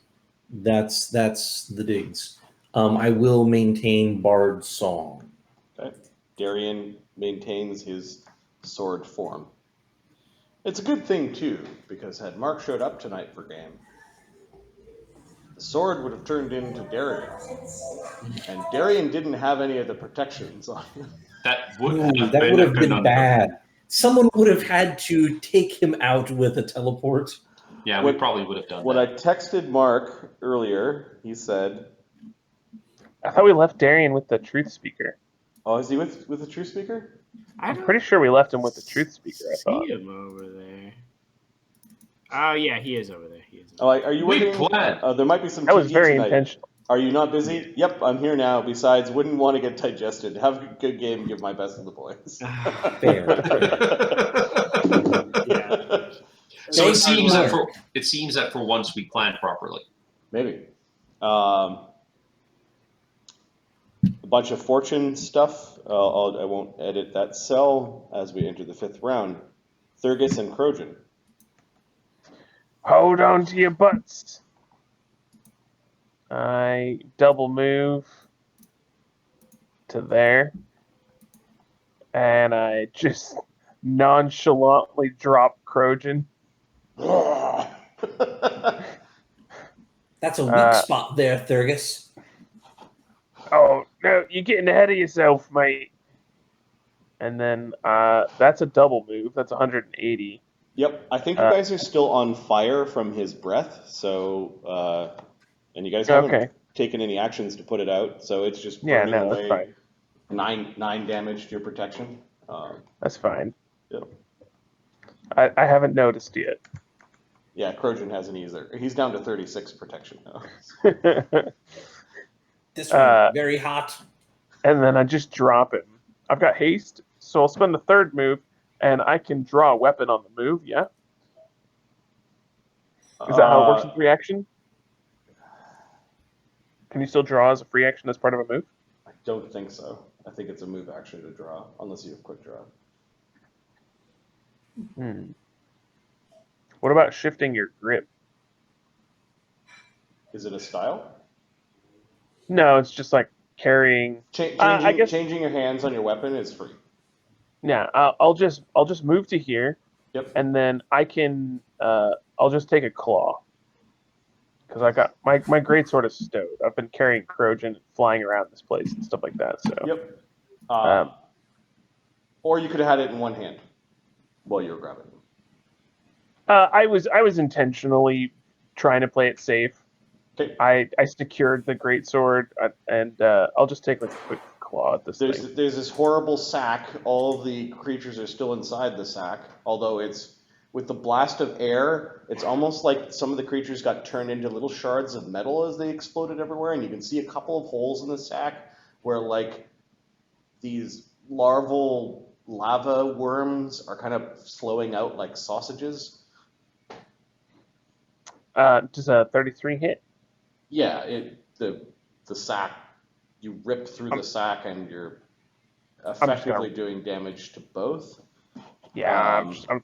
the digs. I will maintain Bard Song. Okay. Darian maintains his sword form. It's a good thing too, because had Mark showed up tonight for game, the sword would have turned into Darian, and Darian didn't have any of the protections on him. That would Ooh, have that been would a have been conundrum. bad. Someone would have had to take him out with a teleport. Yeah, we probably would have done When that. I texted Mark earlier, he said, I thought we left Darian with the truth speaker. "Oh, is he with the True Speaker?" I'm pretty sure we left him with the truth speaker. I See thought. him over there. Oh, yeah, he is over there. Oh, are you We working? planned. There might be some. That was TT very tonight. intentional. Are you not busy? Yep, I'm here now. Besides, wouldn't want to get digested. Have a good game. Give my best to the boys. Fair. Yeah. So it Thank you, seems Mark. that for once we planned properly. Maybe. A bunch of fortune stuff. I won't edit that cell as we enter the 5th round. Thurgus and Crojan. Hold on to your butts. I double move to there, and I just nonchalantly drop Crojan. That's a weak spot there, Thurgus. Oh no, you're getting ahead of yourself, mate. And then that's a double move. That's 180. Yep, I think you guys are still on fire from his breath, so, and you guys haven't taken any actions to put it out, so it's just burning away 9 damage to your protection. That's fine. Yep. I haven't noticed yet. Yeah, Crojan hasn't either. He's down to 36 protection now. This one very hot. And then I just drop him. I've got haste, so I'll spend the 3rd move, and I can draw a weapon on the move, yeah? Is that how it works in free action? Can you still draw as a free action as part of a move? I don't think so. I think it's a move action to draw, unless you have quick draw. What about shifting your grip? Is it a style? No, it's just like carrying. I guess changing your hands on your weapon is free. Yeah, I'll just move to here. Yep. And then I can I'll just take a claw because I got my greatsword is stowed. I've been carrying Crojan flying around this place and stuff like that. So. Yep. Or you could have had it in one hand while you were grabbing. I was intentionally trying to play it safe. Okay. I secured the greatsword, and I'll just take like a quick claw at this thing. There's this horrible sack. All of the creatures are still inside the sack, although it's with the blast of air. It's almost like some of the creatures got turned into little shards of metal as they exploded everywhere, and you can see a couple of holes in the sack where like these larval lava worms are kind of flowing out like sausages. Does a 33 hit? Yeah, the sack, you rip through the sack and you're effectively doing damage to both. Yeah, I'm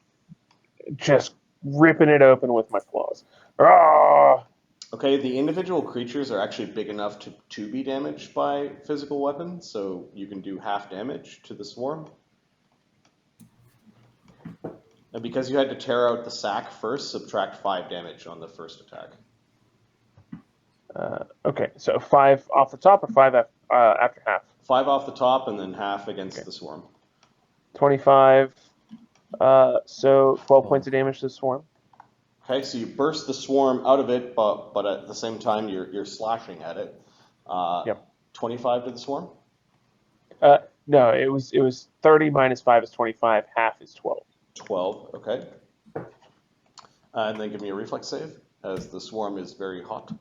just ripping it open with my claws. Ah! Okay, the individual creatures are actually big enough to be damaged by physical weapons, so you can do half damage to the swarm. And because you had to tear out the sack first, subtract 5 damage on the first attack. Okay, so 5 off the top or 5 after half? 5 off the top and then half against the swarm. 25. So 12 points of damage to the swarm. Okay, so you burst the swarm out of it, but at the same time you're slashing at it. Yep. 25 to the swarm? No, it was 30 minus 5 is 25. Half is 12. 12, okay. And then give me a reflex save, as the swarm is very hot.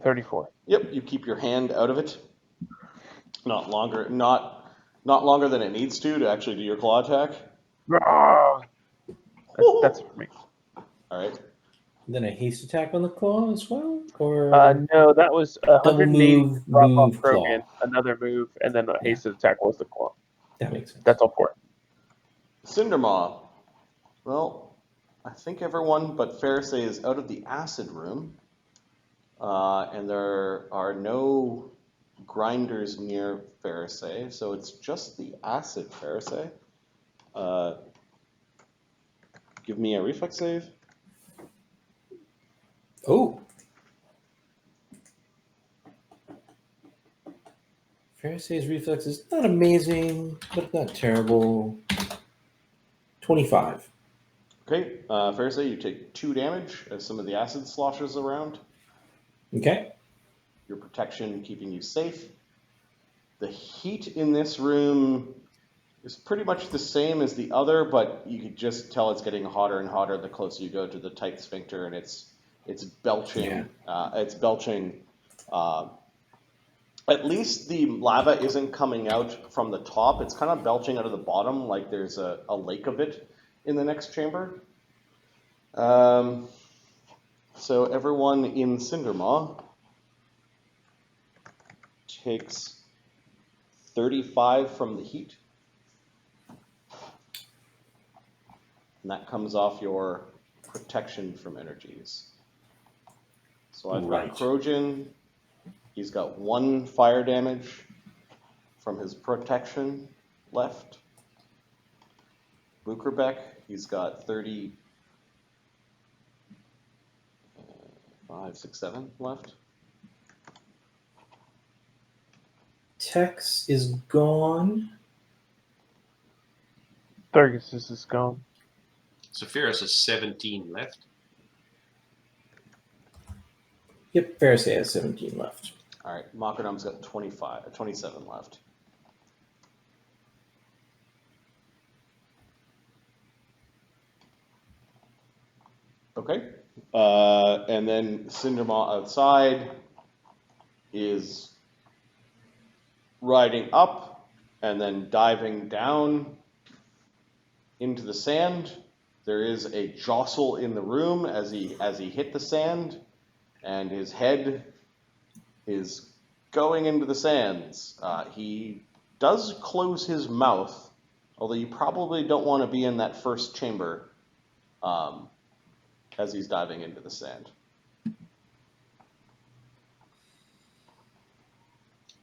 34. Yep, you keep your hand out of it. Not longer than it needs to actually do your claw attack. That's it for me. All right. Then a haste attack on the claw as well? Or No, that was a 180 move, drop off move, Krogan, claw. another move, and then a hasted attack was the claw. That makes sense. That's all 4. Cindermaw. Well, I think everyone but Pharisee is out of the acid room. And there are no grinders near Pharisee, so it's just the acid Pharisee. Give me a reflex save. Oh. Pharisee's reflex is not amazing, but not terrible. 25. Okay, Pharisee, you take 2 damage as some of the acid sloshes around. Okay. Your protection keeping you safe. The heat in this room is pretty much the same as the other, but you could just tell it's getting hotter and hotter the closer you go to the tight sphincter, and it's belching. Yeah. It's belching. At least the lava isn't coming out from the top. It's kind of belching out of the bottom, like there's a lake of it in the next chamber. So everyone in Cindermaw takes 35 from the heat. And that comes off your protection from energies. So I've Right. got Krojin. He's got 1 fire damage from his protection left. Bukerbeck, he's got 35, 6, 7 left. Tex is gone. Thurgus is gone. Sephiroth has 17 left. Yep, Pharisee has 17 left. All right, Makanam's got 27 left. Okay. And then Cindermaw outside is riding up and then diving down into the sand. There is a jostle in the room as he hit the sand, and his head is going into the sands. He does close his mouth, although you probably don't want to be in that first chamber as he's diving into the sand.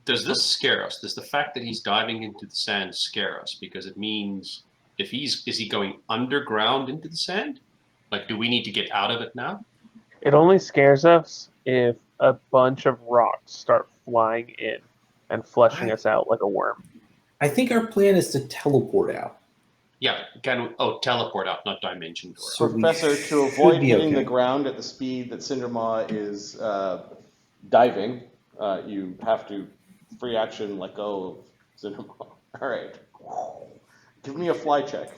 Does this scare us? Does the fact that he's diving into the sand scare us? Because it means is he going underground into the sand? Like, do we need to get out of it now? It only scares us if a bunch of rocks start flying in and fleshing us out like a worm. I think our plan is to teleport out. Yeah, teleport out, not dimension door. So we Professor, to should avoid be hitting okay. the ground at the speed that Cindermaw is diving, you have to free action let go of Cindermaw. All right. Give me a fly check.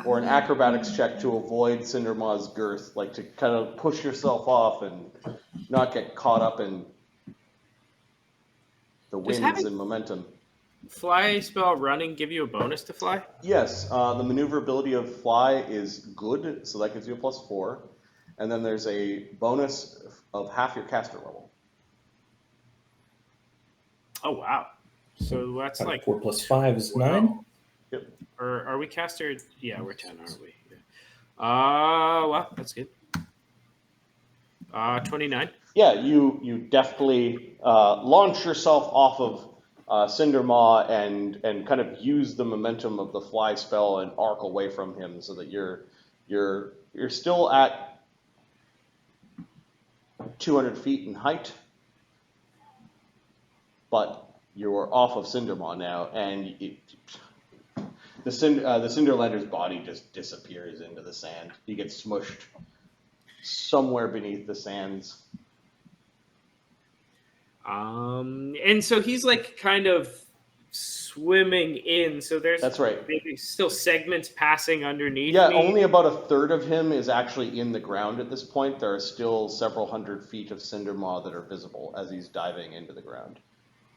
Or an acrobatics check to avoid Cindermaw's girth, like to kind of push yourself off and not get caught up in the winds having- and momentum. Fly spell running give you a bonus to fly? Yes, the maneuverability of fly is good, so that gives you a +4. And then there's a bonus of half your caster level. Oh wow! So that's like 4 plus 5 is 9. Or are we caster? Yeah, we're 10, aren't we? Yeah. Well, that's good. 29. Yeah, you deftly launch yourself off of Cindermaw and kind of use the momentum of the fly spell and arc away from him, so that you're still at 200 feet in height, but you're off of Cindermaw now, and the Cinderlander's body just disappears into the sand. He gets smushed somewhere beneath the sands. And so he's like kind of swimming in. So there's That's right. maybe still segments passing underneath. Yeah, me. only about a third of him is actually in the ground at this point. There are still several hundred feet of Cindermaw that are visible as he's diving into the ground.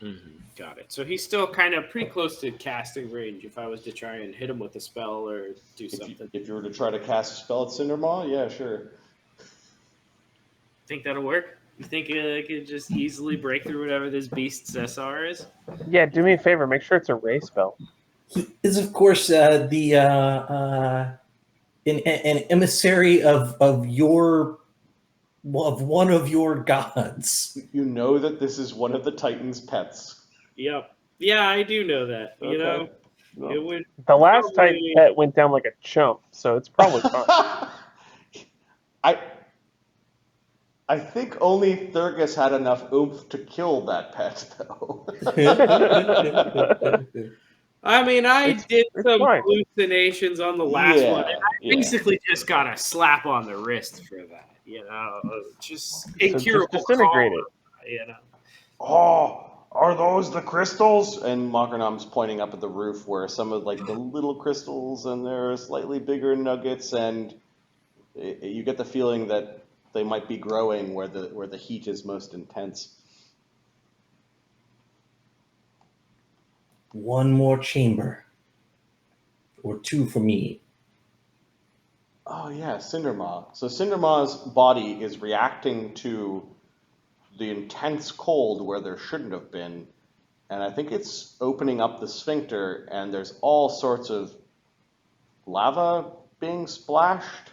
Mm-hmm. Got it. So he's still kind of pretty close to casting range. If I was to try and hit him with a spell or do something, If you were to try to cast a spell at Cindermaw, yeah, sure. think that'll work. You think I could just easily break through whatever this beast's SR is? Yeah, do me a favor. Make sure it's a ray spell. He is, of course, an emissary of one of your gods. You know that this is one of the Titan's pets. Yep. Yeah, I do know that. You know, Okay. it would. The last Probably- Titan pet went down like a chump, so it's probably fine. I think only Thurgus had enough oomph to kill that pet, though. I mean, I did it's some fine. hallucinations on the last Yeah, one, and I yeah. basically just got a slap on the wrist for that. You know, just So incurable. just disintegrate karma, it. You know. Oh, are those the crystals? And Makarnam's pointing up at the roof where some of like the little crystals and there are slightly bigger nuggets, and you get the feeling that they might be growing where the heat is most intense. One more chamber. Or 2 for me. Oh yeah, Cindermaw. So Cindermaw's body is reacting to the intense cold where there shouldn't have been, and I think it's opening up the sphincter, and there's all sorts of lava being splashed.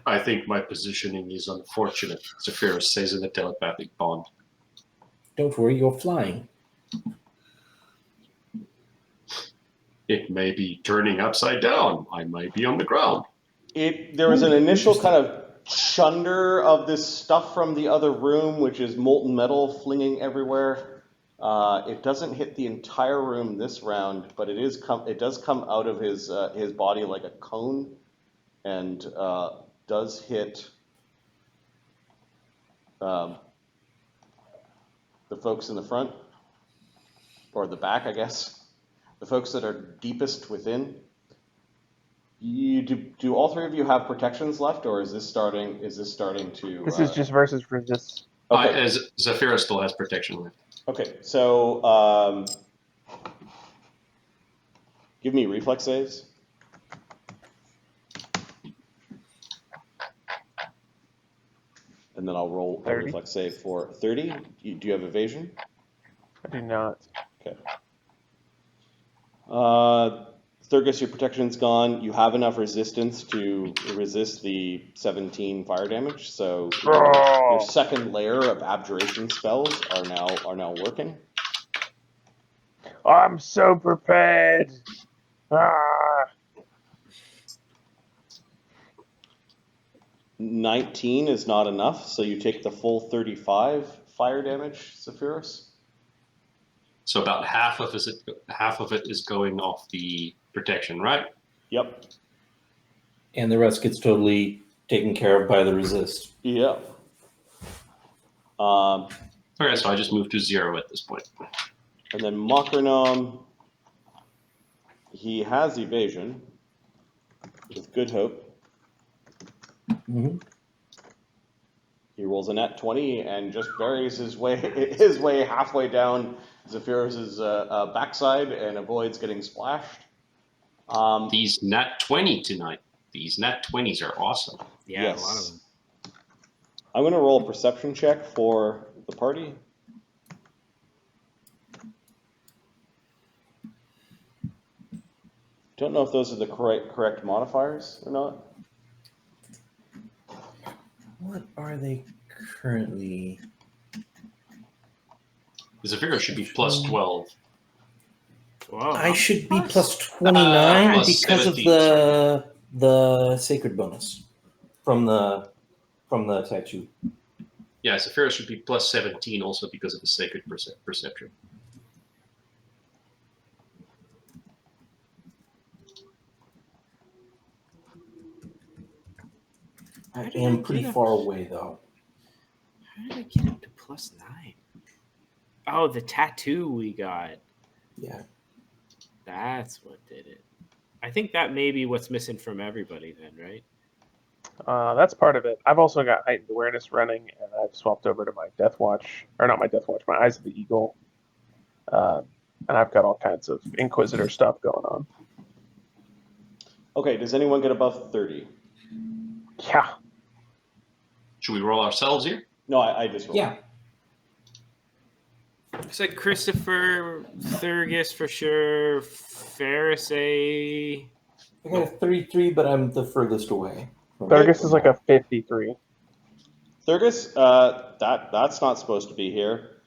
I think my positioning is unfortunate, Zephyrus says in the telepathic bond. Don't worry, you're flying. It may be turning upside down. I might be on the ground. There was an initial kind of chunder of this stuff from the other room, which is molten metal flinging everywhere. It doesn't hit the entire room this round, but it does come out of his body like a cone, and does hit the folks in the front, or the back, I guess. The folks that are deepest within. Do all three of you have protections left, or is this starting to? This is just versus resist. Okay. As Zephyrus still has protection left. Okay. So give me reflex saves. And then I'll roll a 30. reflex save for 30. Do you have evasion? I do not. Okay. Thurgus, your protection's gone. You have enough resistance to resist the 17 fire damage, so your second layer of abjuration spells are now working. I'm so prepared. 19 is not enough, so you take the full 35 fire damage, Zephyrus. So about half of it is going off the protection, right? Yep. And the rest gets totally taken care of by the resist. Yep. Okay, so I just moved to 0 at this point. And then Mockernam, he has evasion with good hope. Mm-hmm. He rolls a nat 20 and just buries his way halfway down Zephyrus's backside and avoids getting splashed. These nat 20 tonight. These nat 20s are awesome. Yeah, yes. a lot of them. I'm going to roll a perception check for the party. Don't know if those are the correct modifiers or not. What are they currently? Zephyrus should be plus 12. Wow. I should be plus 29 plus because 17, of the sacred bonus from the tattoo. Yeah, Zephyrus should be plus 17 also because of the sacred perception. I am pretty far away though. How did I get up to plus 9? Oh, the tattoo we got. Yeah. That's what did it. I think that may be what's missing from everybody then, right? That's part of it. I've also got heightened awareness running, and I've swapped over to my Death Watch, or not my Death Watch, my Eyes of the Eagle, and I've got all kinds of Inquisitor stuff going on. Okay, does anyone get above 30? Yeah. Should we roll ourselves here? No, I just rolled. Yeah. It's like Christopher, Thurgus for sure, Pharisee. I got a 33, but I'm the furthest away. Thurgus is like a 53. Thurgus, that's not supposed to be here.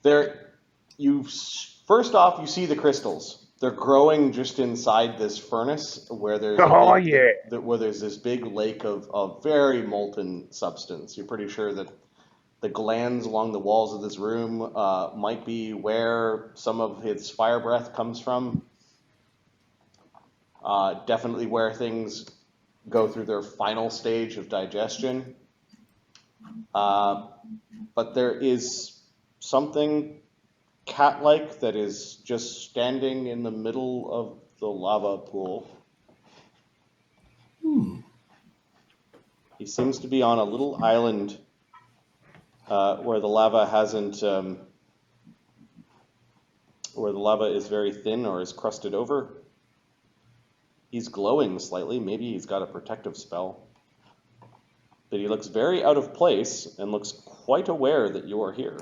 First off, you see the crystals. They're growing just inside this furnace where there's where there's this big lake of very molten substance. You're pretty sure that the glands along the walls of this room might be where some of his fire breath comes from. Definitely where things go through their final stage of digestion. But there is something cat-like that is just standing in the middle of the lava pool. He seems to be on a little island where the lava hasn't where the lava is very thin or is crusted over. He's glowing slightly. Maybe he's got a protective spell. But he looks very out of place and looks quite aware that you are here.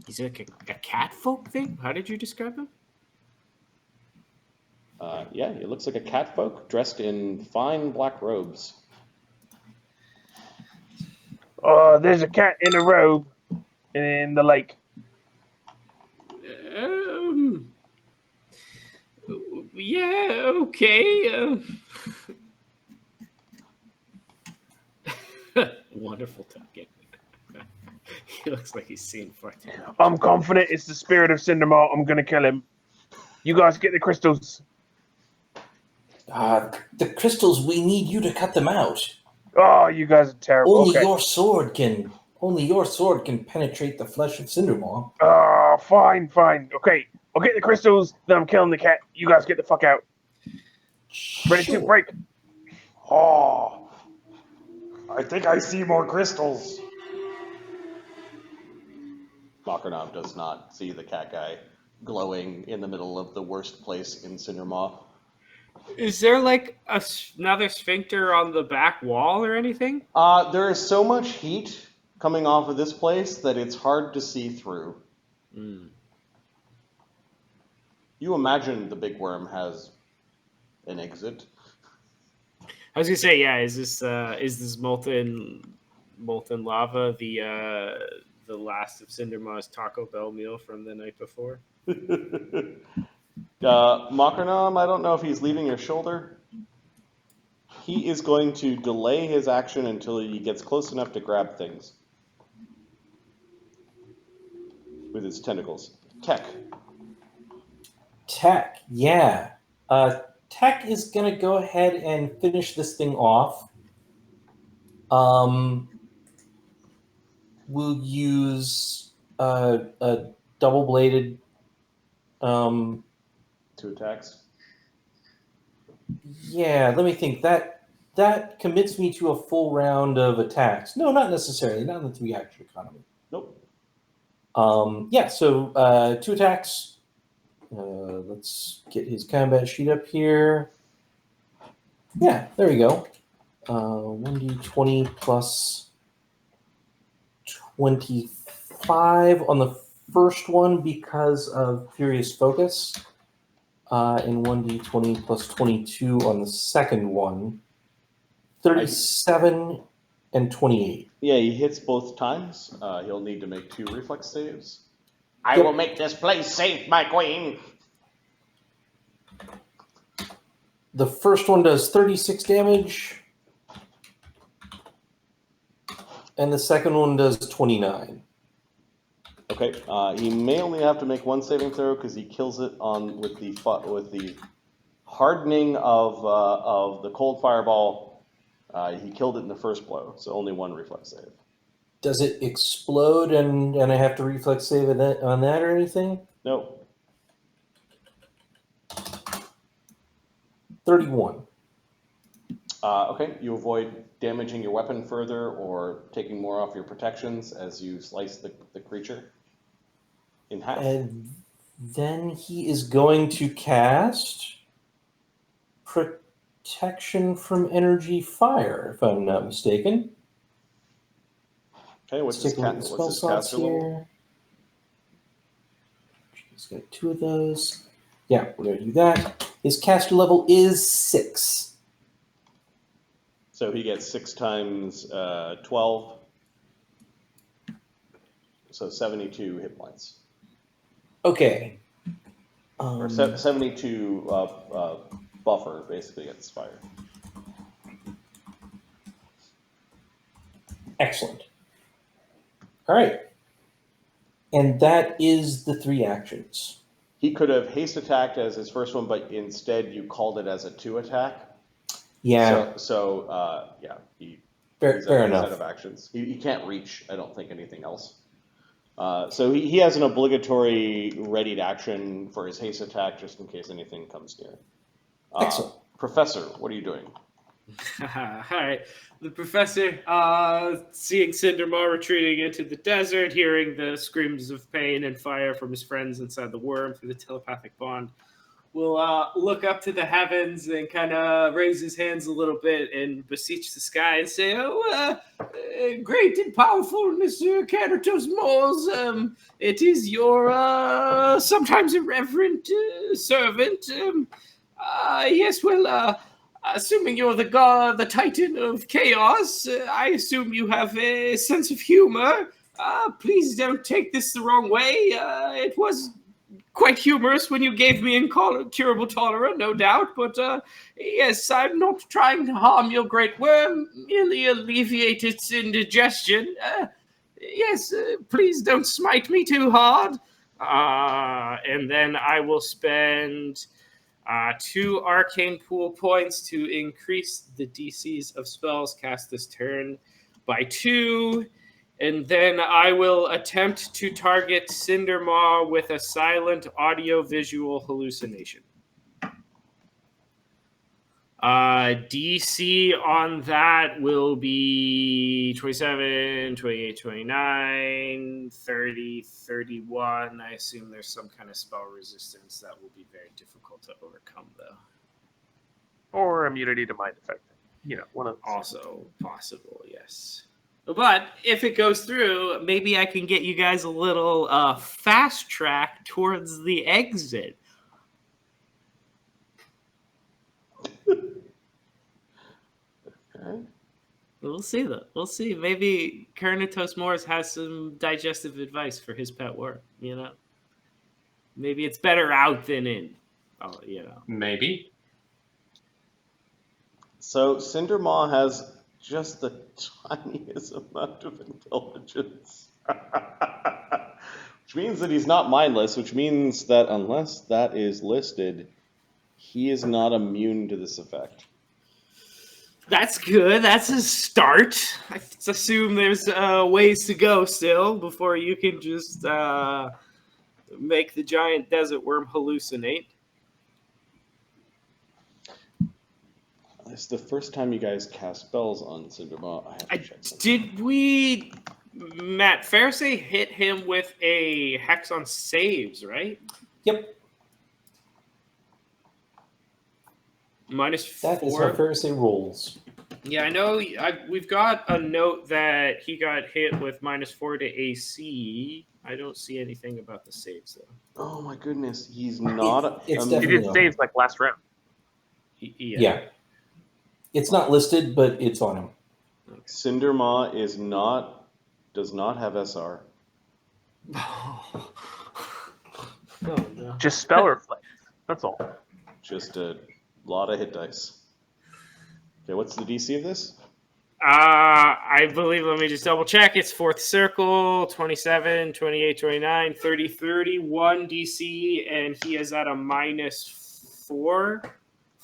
He's like a cat folk thing? How did you describe him? Yeah, he looks like a cat folk dressed in fine black robes. Oh, there's a cat in a robe in the lake. Yeah, okay. Wonderful talking. He looks like he's seen far too much. I'm confident it's the spirit of Cindermaw. I'm gonna kill him. You guys get the crystals. The crystals, we need you to cut them out. Oh, you guys are terrible. Only Okay. your sword can penetrate the flesh of Cindermaw. Oh, fine. Okay, I'll get the crystals, then I'm killing the cat. You guys get the fuck out. Ready to Sure. break. Oh, I think I see more crystals. Makarnov does not see the cat guy glowing in the middle of the worst place in Cindermaw. Is there like another sphincter on the back wall or anything? There is so much heat coming off of this place that it's hard to see through. You imagine the big worm has an exit. I was gonna say, yeah. Is this molten lava the last of Cindermaw's Taco Bell meal from the night before? Makarnam, I don't know if he's leaving your shoulder. He is going to delay his action until he gets close enough to grab things with his tentacles. Tech, yeah. Tech is going to go ahead and finish this thing off. We'll use a double-bladed... 2 attacks. Yeah, let me think. That commits me to a full round of attacks. No, not necessarily. Not in the 3-action economy. Nope. Yeah, so 2 attacks. Let's get his combat sheet up here. Yeah, there we go. 1d20 plus 25 on the first one because of Furious Focus. And 1d20 plus 22 on the second one. 37 and 28. Yeah, he hits both times. He'll need to make 2 reflex saves. I Yep. will make this place safe, my queen. The first one does 36 damage. And the second one does 29. Okay, he may only have to make 1 saving throw because he kills it with the hardening of the cold fireball. He killed it in the first blow, so only 1 reflex save. Does it explode and I have to reflex save on that or anything? Nope. 31. Okay, you avoid damaging your weapon further or taking more off your protections as you slice the creature in half. And then he is going to cast Protection from Energy Fire, if I'm not mistaken. Okay, what's his spell slots caster level? here. He's got 2 of those. Yeah, we're going to do that. His caster level is 6. So he gets 6 times 12. So 72 hit points. Okay. Or 72 buffer basically against fire. Excellent. All right. And that is the 3 actions. He could have haste attacked as his first one, but instead you called it as a 2 attack. Yeah. So fair he's enough. out of actions. He can't reach, I don't think, anything else. So he has an obligatory readied action for his haste attack just in case anything comes near. Excellent. Professor, what are you doing? All right. The professor, seeing Cindermaw retreating into the desert, hearing the screams of pain and fire from his friends inside the worm through the telepathic bond, will look up to the heavens and kind of raise his hands a little bit and beseech the sky and say, great and powerful Mr. Canatos Moles, it is your sometimes irreverent servant. Yes, well, assuming you're the god, the titan of chaos, I assume you have a sense of humor. Please don't take this the wrong way. It was quite humorous when you gave me incurable cholera, no doubt. But yes, I'm not trying to harm your great worm, merely alleviate its indigestion. Yes, please don't smite me too hard. And then I will spend 2 arcane pool points to increase the DCs of spells cast this turn by 2. And then I will attempt to target Cindermaw with a silent audio-visual hallucination. DC on that will be 27, 28, 29, 30, 31. I assume there's some kind of spell resistance that will be very difficult to overcome, though. Or immunity to mind effect. One of those. Also possible, yes. But if it goes through, maybe I can get you guys a little fast track towards the exit. Okay. We'll see, though. We'll see. Maybe Carnitos Morris has some digestive advice for his pet worm, Maybe it's better out than in. Oh, Maybe. So Cindermaw has just the tiniest amount of intelligence. Which means that he's not mindless, which means that unless that is listed, he is not immune to this effect. That's good. That's a start. I assume there's ways to go still before you can just make the giant desert worm hallucinate. It's the first time you guys cast spells on Cindermaw. I have to check something. Did we, Matt Fairsay, hit him with a hex on saves, right? Yep. -4. That is how Pharisee rolls. Yeah, I know. We've got a note that he got hit with -4 to AC. I don't see anything about the saves, though. Oh my goodness, he's not. It's He definitely did not. saves like last round. Yeah. It's not listed, but it's on him. Cindermaw does not have SR. Oh, no. Just spell reflect. That's all. Just a lot of hit dice. Okay, what's the DC of this? I believe, let me just double check. It's 4th circle, 27, 28, 29, 30, 31 DC, and he is at a -4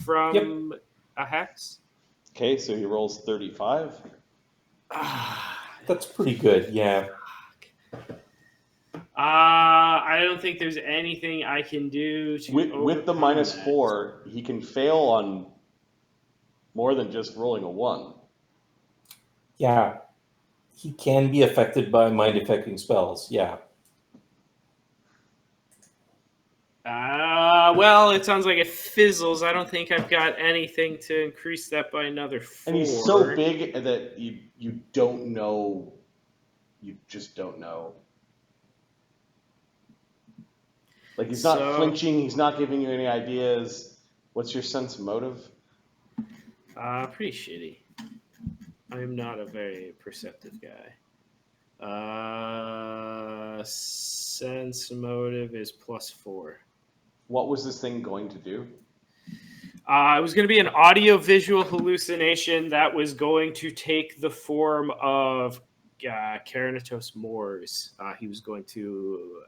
from a hex. Okay, so he rolls 35. That's pretty good, yeah. I don't think there's anything I can do to With the overcome -4, he can fail on more than just rolling a 1. Yeah. He can be affected by mind-affecting spells, yeah. Well, it sounds like it fizzles. I don't think I've got anything to increase that by another 4. And he's so big that you don't know. You just don't know. Like, he's not flinching. He's not giving you any ideas. What's your sense of motive? Pretty shitty. I'm not a very perceptive guy. Sense motive is +4. What was this thing going to do? It was going to be an audio-visual hallucination that was going to take the form of Carnitos Moors. He was going to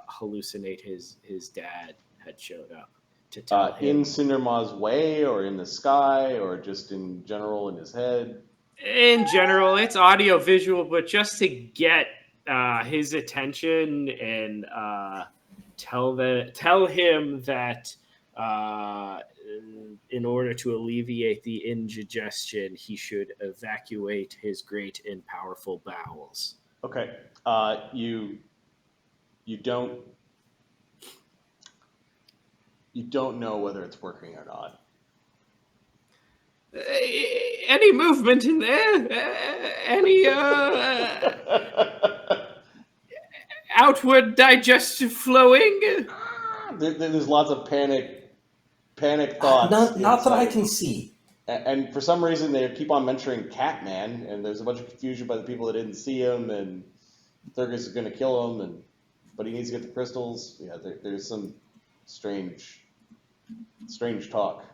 hallucinate his dad had showed up to tell him. In Cindermaw's way, or in the sky, or just in general in his head? In general, it's audio-visual, but just to get his attention and tell him that in order to alleviate the indigestion, he should evacuate his great and powerful bowels. Okay. You don't know whether it's working or not. Any movement in there? Any outward digestive flowing? There's lots of panic thoughts. Not that I inside. can see. And for some reason, they keep on mentioning Catman, and there's a bunch of confusion by the people that didn't see him, and Thurgus is going to kill him, but he needs to get the crystals. Yeah, there's some strange talk.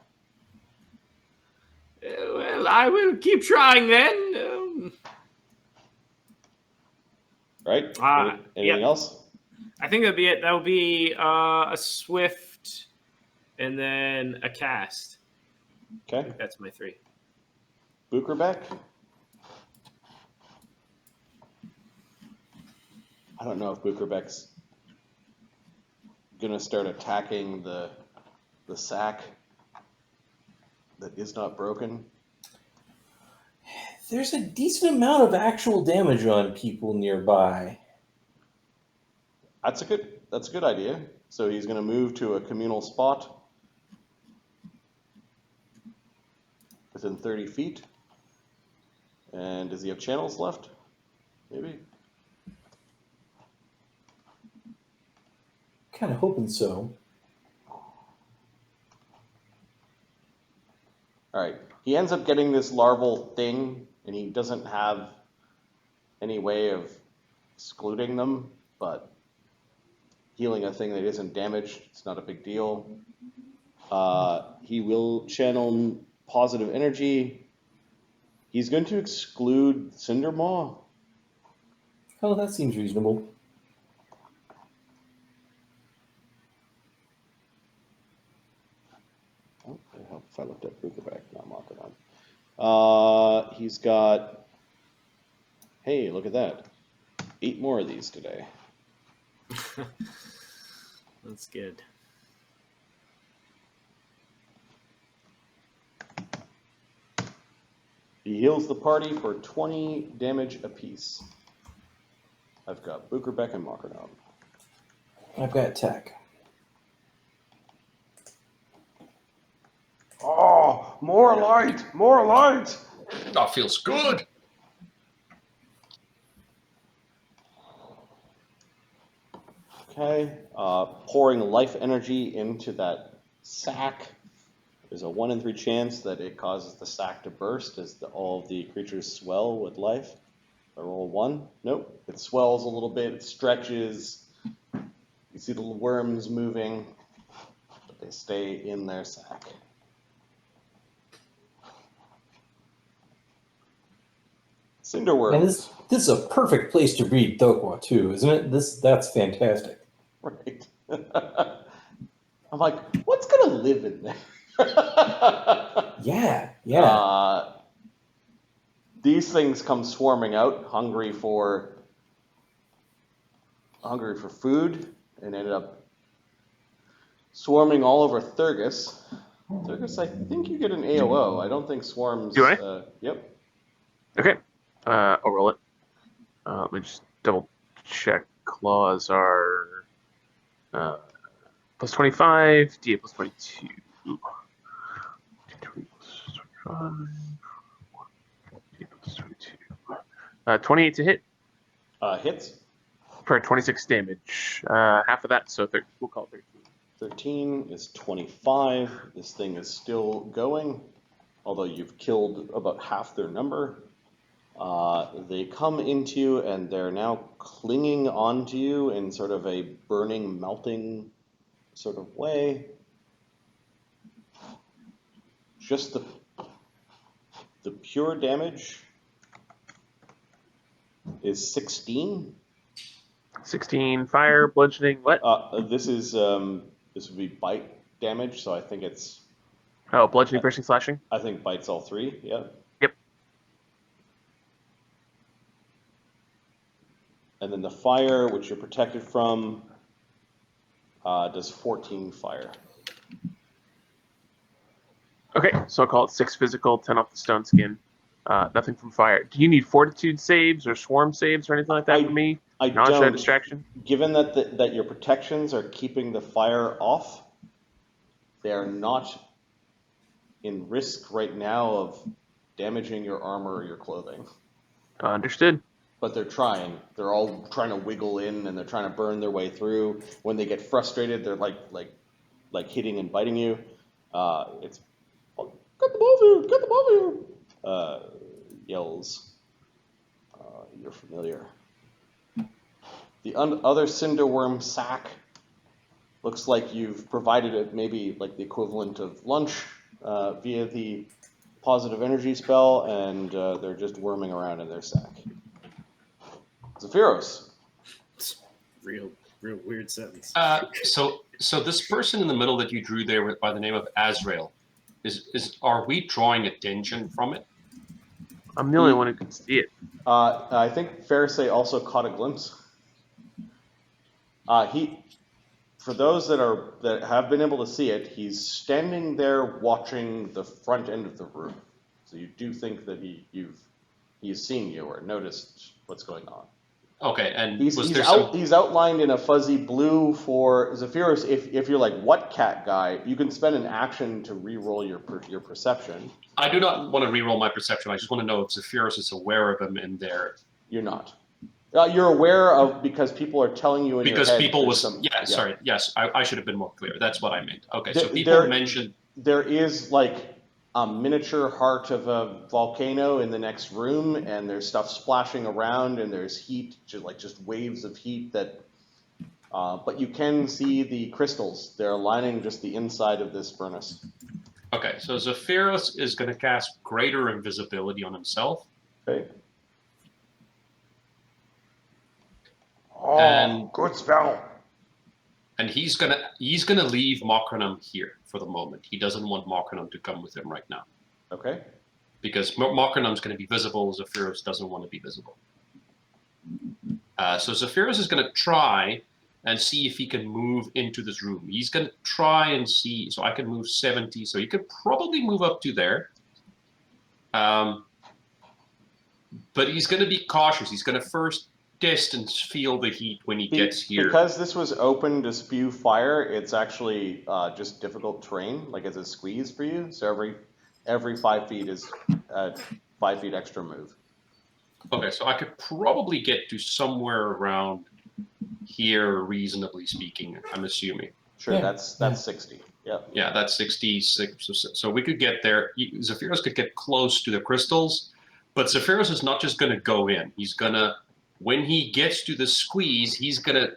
Well, I will keep trying then. Right? Anything else? I think that'll be it. That'll be a swift and then a cast. I Okay. think that's my 3. Bucherbeck? I don't know if Bucherbeck's gonna start attacking the sack that is not broken. There's a decent amount of actual damage on people nearby. That's a good idea. So he's gonna move to a communal spot within 30 feet. And does he have channels left? Maybe. Kind of hoping so. All right. He ends up getting this larval thing, and he doesn't have any way of excluding them, but healing a thing that isn't damaged, it's not a big deal. He will channel positive energy. He's going to exclude Cindermaw. Oh, that seems reasonable. Oh, it helped if I looked at Bucherbeck, not Markadon. He's got, hey, look at that. 8 more of these today. That's good. He heals the party for 20 damage apiece. I've got Bucherbeck and Markadon. I've got tech. Oh, more light! More light! That feels good. Okay, pouring life energy into that sack. There's a 1 in 3 chance that it causes the sack to burst as all of the creatures swell with life. I roll 1. Nope. It swells a little bit. It stretches. You see the little worms moving, but they stay in their sack. Cinderworms. And this is a perfect place to breed Thokwa too, isn't it? That's fantastic. Right. I'm like, what's gonna live in there? Yeah. These things come swarming out, hungry for food, and ended up swarming all over Thurgus. Thurgus, I think you get an AOO. I don't think swarms. Do I? Yep. Okay. I'll roll it. Let me just double check. Claws are plus 25, DA plus 22. 28 to hit Hits. for 26 damage. Half of that, so we'll call it 13. 13 is 25. This thing is still going, although you've killed about half their number. They come into you and they're now clinging onto you in sort of a burning, melting sort of way. Just the pure damage is 16. 16 fire, bludgeoning, what? This would be bite damage, so I think it's. Oh, bludgeoning, piercing, slashing? I think bites all 3, yeah. Yep. And then the fire, which you're protected from, does 14 fire. Okay, so I'll call it 6 physical, 10 off the stone skin. Nothing from fire. Do you need fortitude saves or swarm saves or anything like that for me? I Nausea, don't. distraction? Given that your protections are keeping the fire off, they are not in risk right now of damaging your armor or your clothing. Understood. But they're trying. They're all trying to wiggle in and they're trying to burn their way through. When they get frustrated, they're like hitting and biting you. It's get them off here! Get them off here! Yells. You're familiar. The other cinderworm sack looks like you've provided it maybe like the equivalent of lunch via the positive energy spell, and they're just worming around in their sack. Zephyros. Real weird sentence. So this person in the middle that you drew there by the name of Azrael, are we drawing attention from it? I'm the only one who can see it. I think Pharisee also caught a glimpse. For those that have been able to see it, he's standing there watching the front end of the room. So you do think that he's seen you or noticed what's going on. Okay, and he's outlined in a fuzzy blue for Zephyros. If you're like what cat guy, you can spend an action to re-roll your perception. I do not want to re-roll my perception. I just want to know if Zephyros is aware of him in there. You're not. You're aware of because people are telling you in because your head. People was sorry. Yes, I should have been more clear. That's what I meant. Okay, so people mentioned there is like a miniature heart of a volcano in the next room, and there's stuff splashing around, and there's heat, just waves of heat that. But you can see the crystals. They're lining just the inside of this furnace. Okay, so Zephyros is going to cast Greater Invisibility on himself. Okay. And good spell. And he's gonna leave Mokranum here for the moment. He doesn't want Mokranum to come with him right now. Okay. Because Mokranum's going to be visible, Zephyros doesn't want to be visible. So Zephyros is going to try and see if he can move into this room. He's going to try and see, so I can move 70, so he could probably move up to there. But he's going to be cautious. He's going to first test and feel the heat when he gets here. Because this was open to spew fire, it's actually just difficult terrain, like it's a squeeze for you. So every 5 feet is 5 feet extra move. Okay, so I could probably get to somewhere around here, reasonably speaking, I'm assuming. Sure, yeah. That's 60. Yeah. Yeah, that's 66. So we could get there. Zephyros could get close to the crystals, but Zephyros is not just going to go in. He's going to, when he gets to the squeeze, he's gonna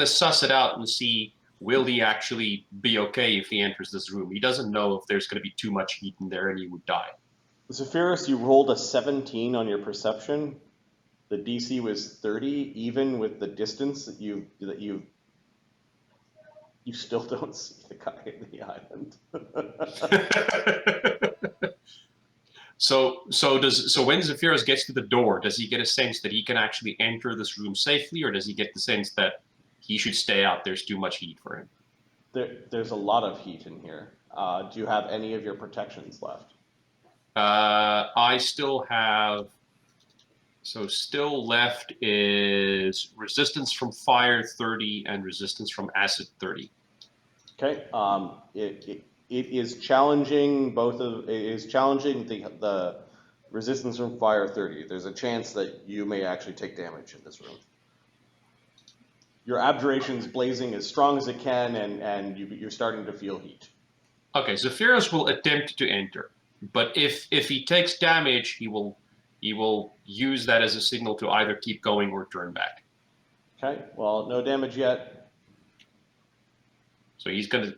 suss it out and see, will he actually be okay if he enters this room? He doesn't know if there's going to be too much heat in there and he would die. Zephyros, you rolled a 17 on your perception. The DC was 30, even with the distance that you still don't see the guy in the island. So when Zephyros gets to the door, does he get a sense that he can actually enter this room safely, or does he get the sense that he should stay out? There's too much heat for him. There's a lot of heat in here. Do you have any of your protections left? I still have. So still left is resistance from fire 30 and resistance from acid 30. Okay. It is challenging the resistance from fire 30. There's a chance that you may actually take damage in this room. Your abjuration's blazing as strong as it can, and you're starting to feel heat. Okay, Zephyros will attempt to enter, but if he takes damage, he will use that as a signal to either keep going or turn back. Okay. Well, no damage yet. So he's gonna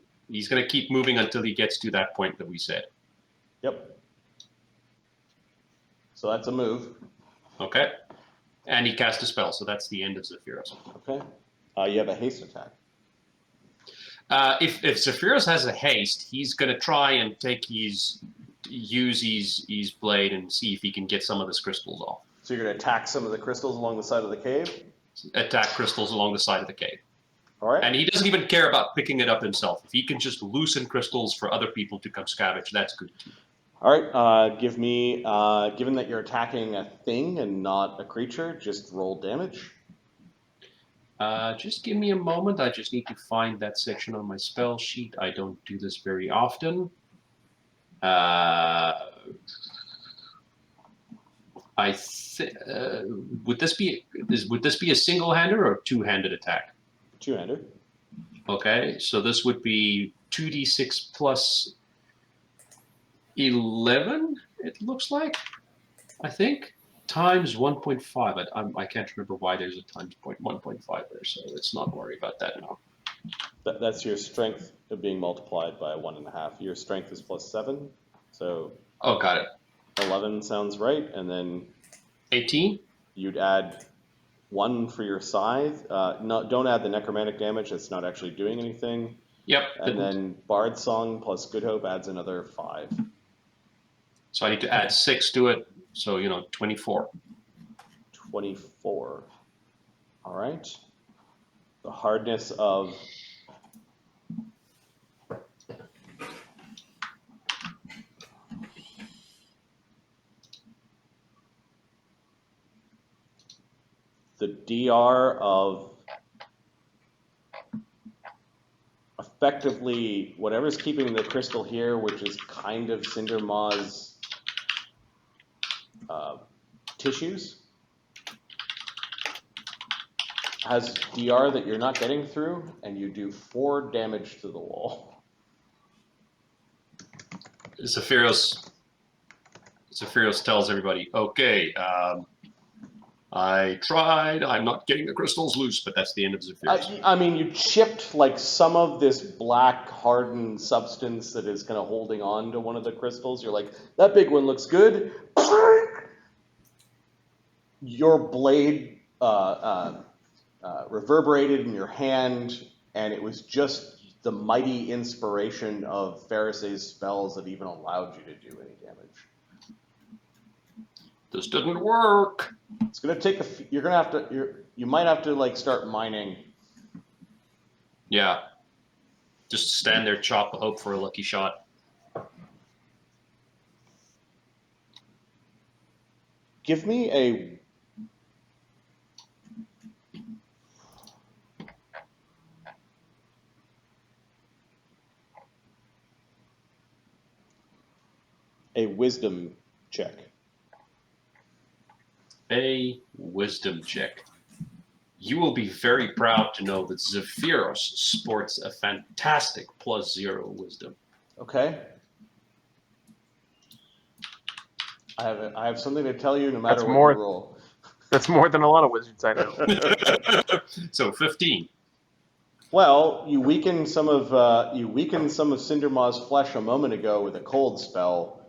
keep moving until he gets to that point that we said. Yep. So that's a move. Okay. And he cast a spell, so that's the end of Zephyros. Okay. You have a haste attack. If Zephyros has a haste, he's going to try and use his blade and see if he can get some of his crystals off. So you're going to attack some of the crystals along the side of the cave? Attack crystals along the side of the cave. All right. And he doesn't even care about picking it up himself. If he can just loosen crystals for other people to come scavenge, that's good too. All right. Give me. Given that you're attacking a thing and not a creature, just roll damage. Just give me a moment. I just need to find that section on my spell sheet. I don't do this very often. Would this be a single-handed or a two-handed attack? Two-hander. Okay, so this would be 2d6 plus 11. It looks like, I think, times 1.5. I can't remember why there's a times 1.5 there, so let's not worry about that now. That's your strength being multiplied by 1.5. Your strength is plus 7, so. Oh, got it. 11 sounds right, and then 18. You'd add 1 for your scythe. Don't add the necromantic damage. That's not actually doing anything. Yep. And then Bard Song plus Good Hope adds another 5. So I need to add 6 to it. So 24. 24. All right. The hardness of the DR of effectively whatever's keeping the crystal here, which is kind of Cindermaw's tissues, has DR that you're not getting through, and you do 4 damage to the wall. Zephyros tells everybody, okay, I tried, I'm not getting the crystals loose, but that's the end of Zephyros. I mean, you chipped like some of this black hardened substance that is kind of holding on to one of the crystals. You're like, that big one looks good. Your blade reverberated in your hand, and it was just the mighty inspiration of Pharisee's spells that even allowed you to do any damage. This didn't work. It's gonna take you're gonna have to. You might have to like start mining. Yeah. Just stand there, chop, hope for a lucky shot. Give me a wisdom check. A wisdom check. You will be very proud to know that Zephyros sports a fantastic +0 wisdom. Okay. I have something to tell you no matter what you roll. That's more than a lot of wizards I know. So 15. Well, you weakened some of Cindermaw's flesh a moment ago with a cold spell.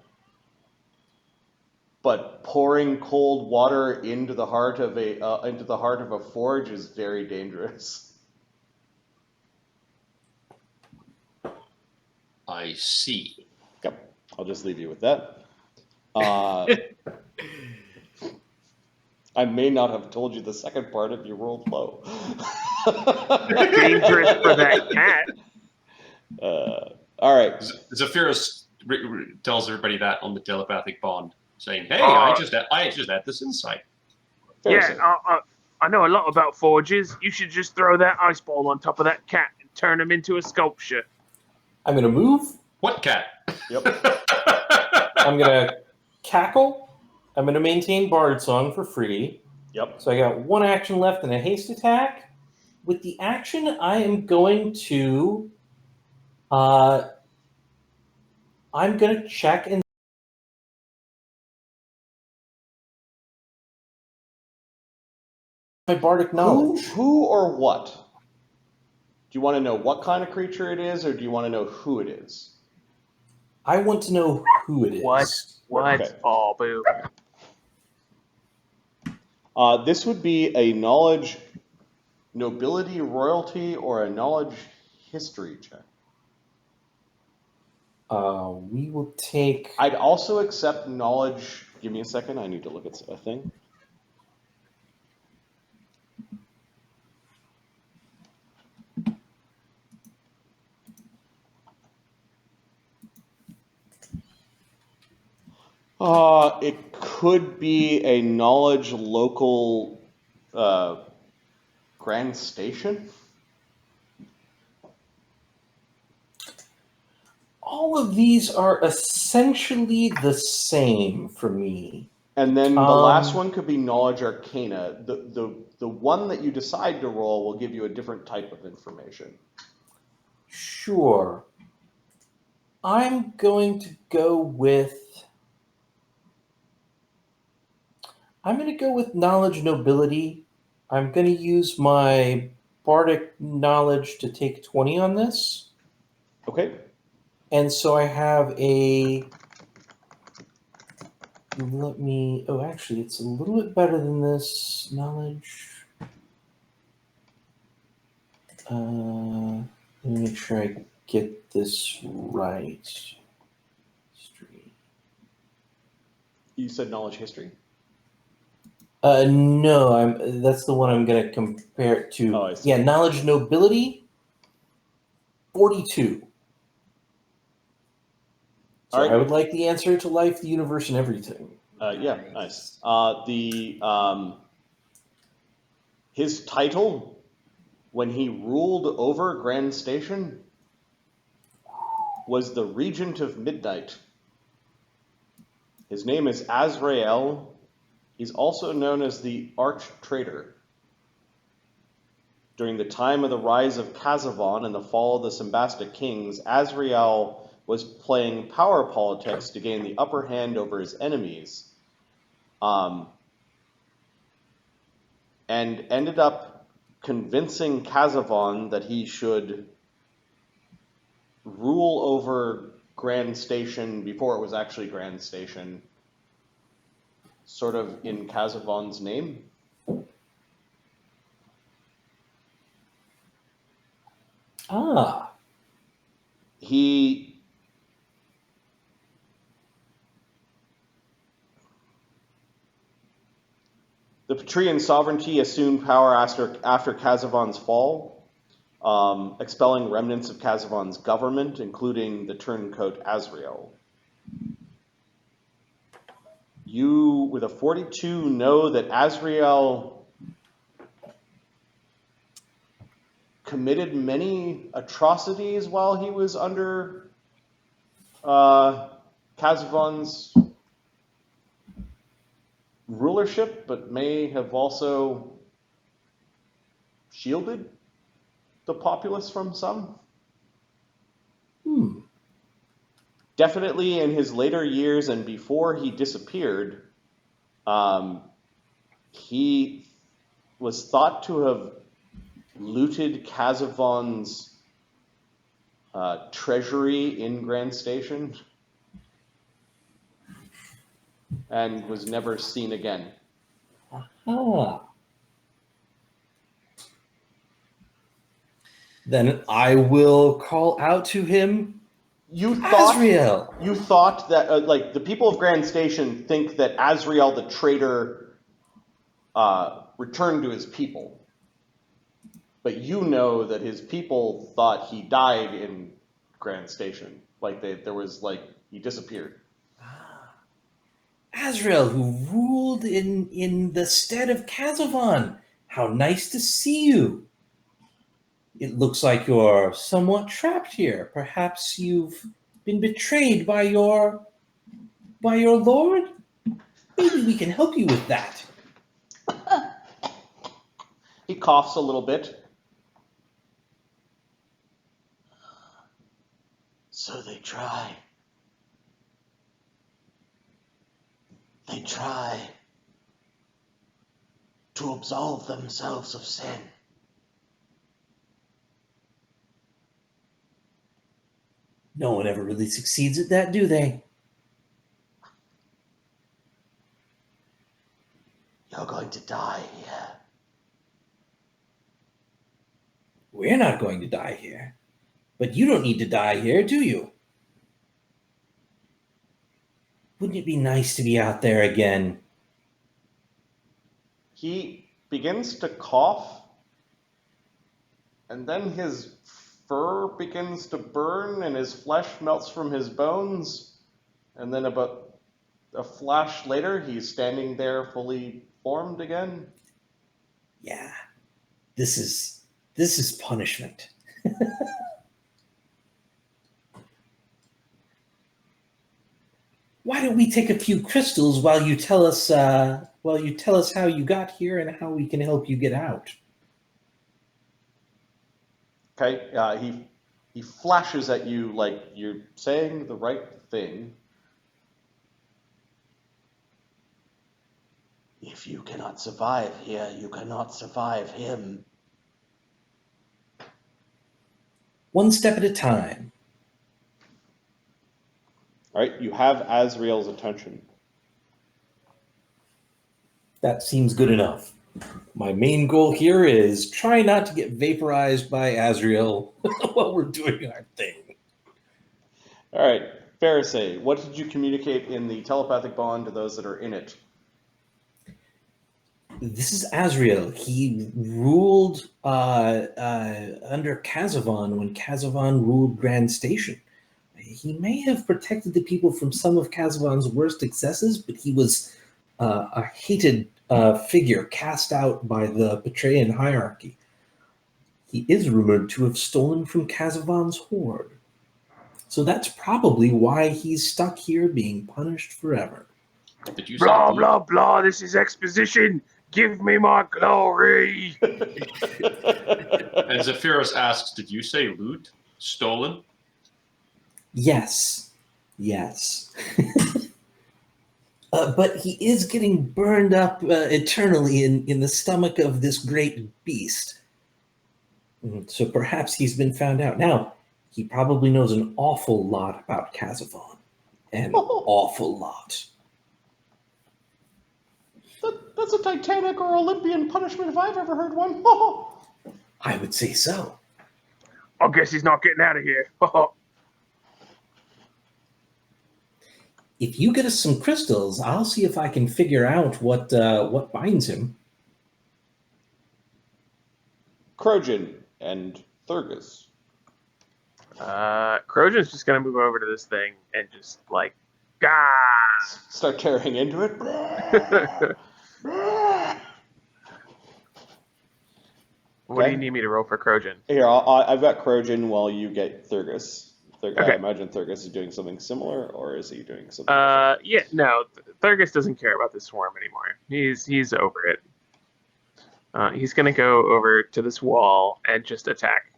But pouring cold water into the heart of a forge is very dangerous. I see. Yep, I'll just leave you with that. I may not have told you the second part if you rolled low. Dangerous for that cat. All right. Zephyros tells everybody that on the telepathic bond, saying, "Hey, I just had this insight." Pharisee. Yeah, I know a lot about forges. You should just throw that ice ball on top of that cat and turn him into a sculpture. I'm going to move. What cat? Yep. I'm going to cackle. I'm going to maintain Bard Song for free. Yep. So I got 1 action left and a haste attack. With the action, I am going to... I'm going to check and my bardic knowledge. Who or what? Do you want to know what kind of creature it is, or do you want to know who it is? I want to know who it is. What? Okay. Oh, boo. This would be a knowledge, nobility, royalty, or a knowledge history check. We will take... I'd also accept knowledge. Give me a second. I need to look at a thing. It could be a knowledge local grand station. All of these are essentially the same for me. And then the last one could be knowledge arcana. The one that you decide to roll will give you a different type of information. Sure. I'm going to go with knowledge nobility. I'm going to use my bardic knowledge to take 20 on this. Okay. And so I have a... actually, it's a little bit better than this. Knowledge. Let me make sure I get this right. History. You said knowledge history? No, that's the one I'm going to compare it to. Oh, I see. Yeah, knowledge nobility, 42. So All right. I would like the answer to life, the universe, and everything. Yeah, nice. His title when he ruled over Grand Station was the Regent of Midnight. His name is Azrael. He's also known as the Arch Traitor. During the time of the rise of Kazavon and the fall of the Sambasta kings, Azrael was playing power politics to gain the upper hand over his enemies, and ended up convincing Kazavon that he should rule over Grand Station before it was actually Grand Station, sort of in Kazavon's name. Ah. The Patrian sovereignty assumed power after Kazavon's fall, expelling remnants of Kazavon's government, including the turncoat Azrael. You, with a 42, know that Azrael committed many atrocities while he was under Kazavon's rulership, but may have also shielded the populace from some. Definitely in his later years and before he disappeared, he was thought to have looted Kazavon's treasury in Grand Station and was never seen again. Then I will call out to him. Azrael! You thought that, like, the people of Grand Station think that Azrael the traitor returned to his people. But you know that his people thought he died in Grand Station. Like, he disappeared. Azrael, who ruled in the stead of Kazavon. How nice to see you. It looks like you're somewhat trapped here. Perhaps you've been betrayed by your lord? Maybe we can help you with that. He coughs a little bit. So they try. They try to absolve themselves of sin. No one ever really succeeds at that, do they? You're going to die here. We're not going to die here. But you don't need to die here, do you? Wouldn't it be nice to be out there again? He begins to cough, and then his fur begins to burn, and his flesh melts from his bones, and then about a flash later, he's standing there fully formed again. Yeah, this is punishment. Why don't we take a few crystals while you tell us how you got here and how we can help you get out? Okay, he flashes at you like you're saying the right thing. If you cannot survive here, you cannot survive him. One step at a time. All right, you have Azrael's attention. That seems good enough. My main goal here is try not to get vaporized by Azrael while we're doing our thing. All right, Pharisee, what did you communicate in the telepathic bond to those that are in it? This is Azrael. He ruled under Kazavon when Kazavon ruled Grand Station. He may have protected the people from some of Kazavon's worst excesses, but he was a hated figure cast out by the Betrayan hierarchy. He is rumored to have stolen from Kazavon's horde. So that's probably why he's stuck here being punished forever. Did you say Blah, loot? blah, blah. This is exposition. Give me my glory. And Zephyrus asks, did you say loot? Stolen? Yes. But he is getting burned up eternally in the stomach of this great beast. So perhaps he's been found out. Now, he probably knows an awful lot about Kazavon. An awful lot. That's a Titanic or Olympian punishment if I've ever heard one. I would say so. I guess he's not getting out of here. If you get us some crystals, I'll see if I can figure out what binds him. Krojan and Thurgus. Crojan's just gonna move over to this thing and just like, Start tearing into it. What do you need me to roll for Crojan? Here, I've got Krojan while you get Thurgus. I Okay. imagine Thurgus is doing something similar, or is he doing something? Yeah, no, Thurgus doesn't care about this swarm anymore. He's over it. He's gonna go over to this wall and just attack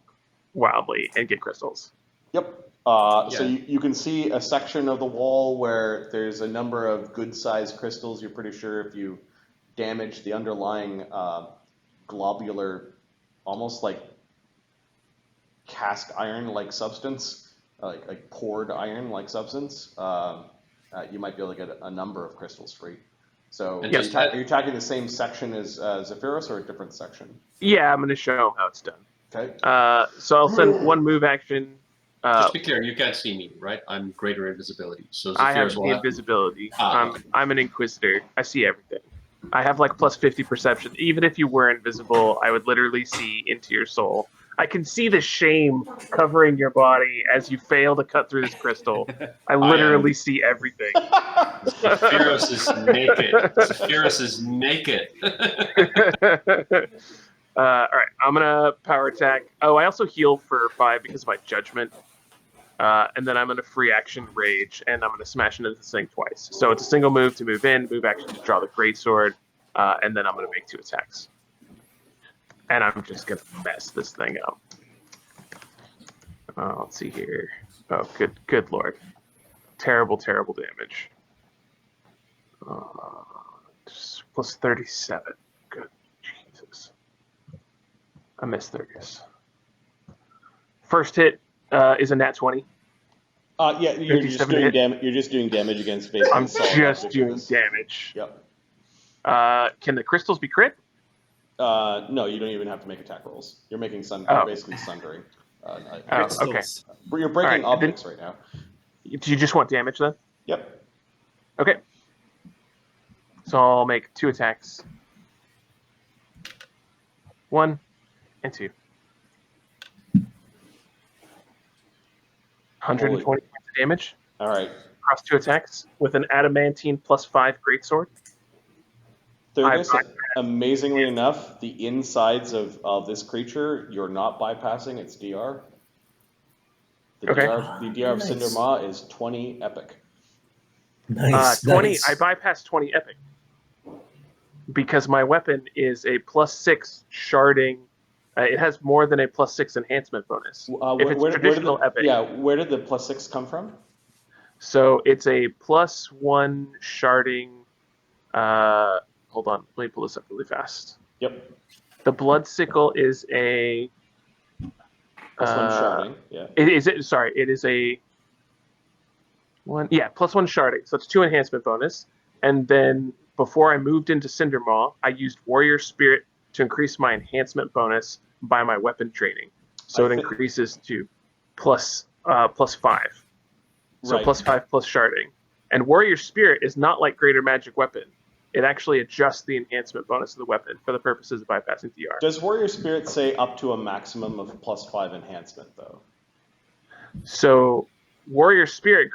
wildly and get crystals. Yep. So you can see a section of the wall where there's a number of good-sized crystals. You're pretty sure if you damage the underlying globular, almost like cast iron-like substance, like poured iron-like substance, you might be able to get a number of crystals free. So And are you attacking the same section as Zephyrus or a different section? Yeah, I'm gonna show him how it's done. Okay. So I'll send one move action. Just to be clear, you can't see me, right? I'm greater invisibility. So I have Zephyrus the will invisibility. Okay. I'm an inquisitor. I see everything. I have like plus 50 perception. Even if you were invisible, I would literally see into your soul. I can see the shame covering your body as you fail to cut through this crystal. I literally see everything. Zephyrus is naked. Zephyrus is naked. All right, I'm gonna power attack. Oh, I also heal for 5 because of my judgment. And then I'm gonna free action rage, and I'm gonna smash into this thing twice. So it's a single move to move in, move action to draw the greatsword, and then I'm gonna make 2 attacks. And I'm just gonna mess this thing up. Let's see here. Oh, good lord, terrible damage. Plus 37. Good Jesus. I missed Thurgus. First hit is a nat 20. Yeah, you're just 57 doing hit. damage. You're just doing damage against basically I'm solid just objects. doing damage. Yep. Can the crystals be crit? No, you don't even have to make attack rolls. You're making you're basically sundering. Okay. You're breaking All right, then- objects right now. Do you just want damage then? Yep. Okay. So I'll make 2 attacks. 1 and 2. 120 points of damage. All right. across 2 attacks with an adamantine +5 greatsword. Thurgus, amazingly enough, the insides of this creature, you're not bypassing its DR. The Okay. DR of Nice. Cindermaw is 20 epic. Nice. 20. Nice. I bypassed 20 epic because my weapon is a +6 sharding. It has more than a +6 enhancement bonus. If it's traditional epic. Yeah, where did the +6 come from? So it's a +1 sharding. Hold on, let me pull this up really fast. Yep. The blood sickle is a +1 sharding. Yeah. It is a one. Yeah, +1 sharding. So it's 2 enhancement bonus. And then before I moved into Cindermaw, I used Warrior Spirit to increase my enhancement bonus by my weapon training. So it increases to +5. So Right. +5 plus sharding. And Warrior Spirit is not like Greater Magic Weapon. It actually adjusts the enhancement bonus of the weapon for the purposes of bypassing DR. Does Warrior Spirit say up to a maximum of +5 enhancement, though? So Warrior Spirit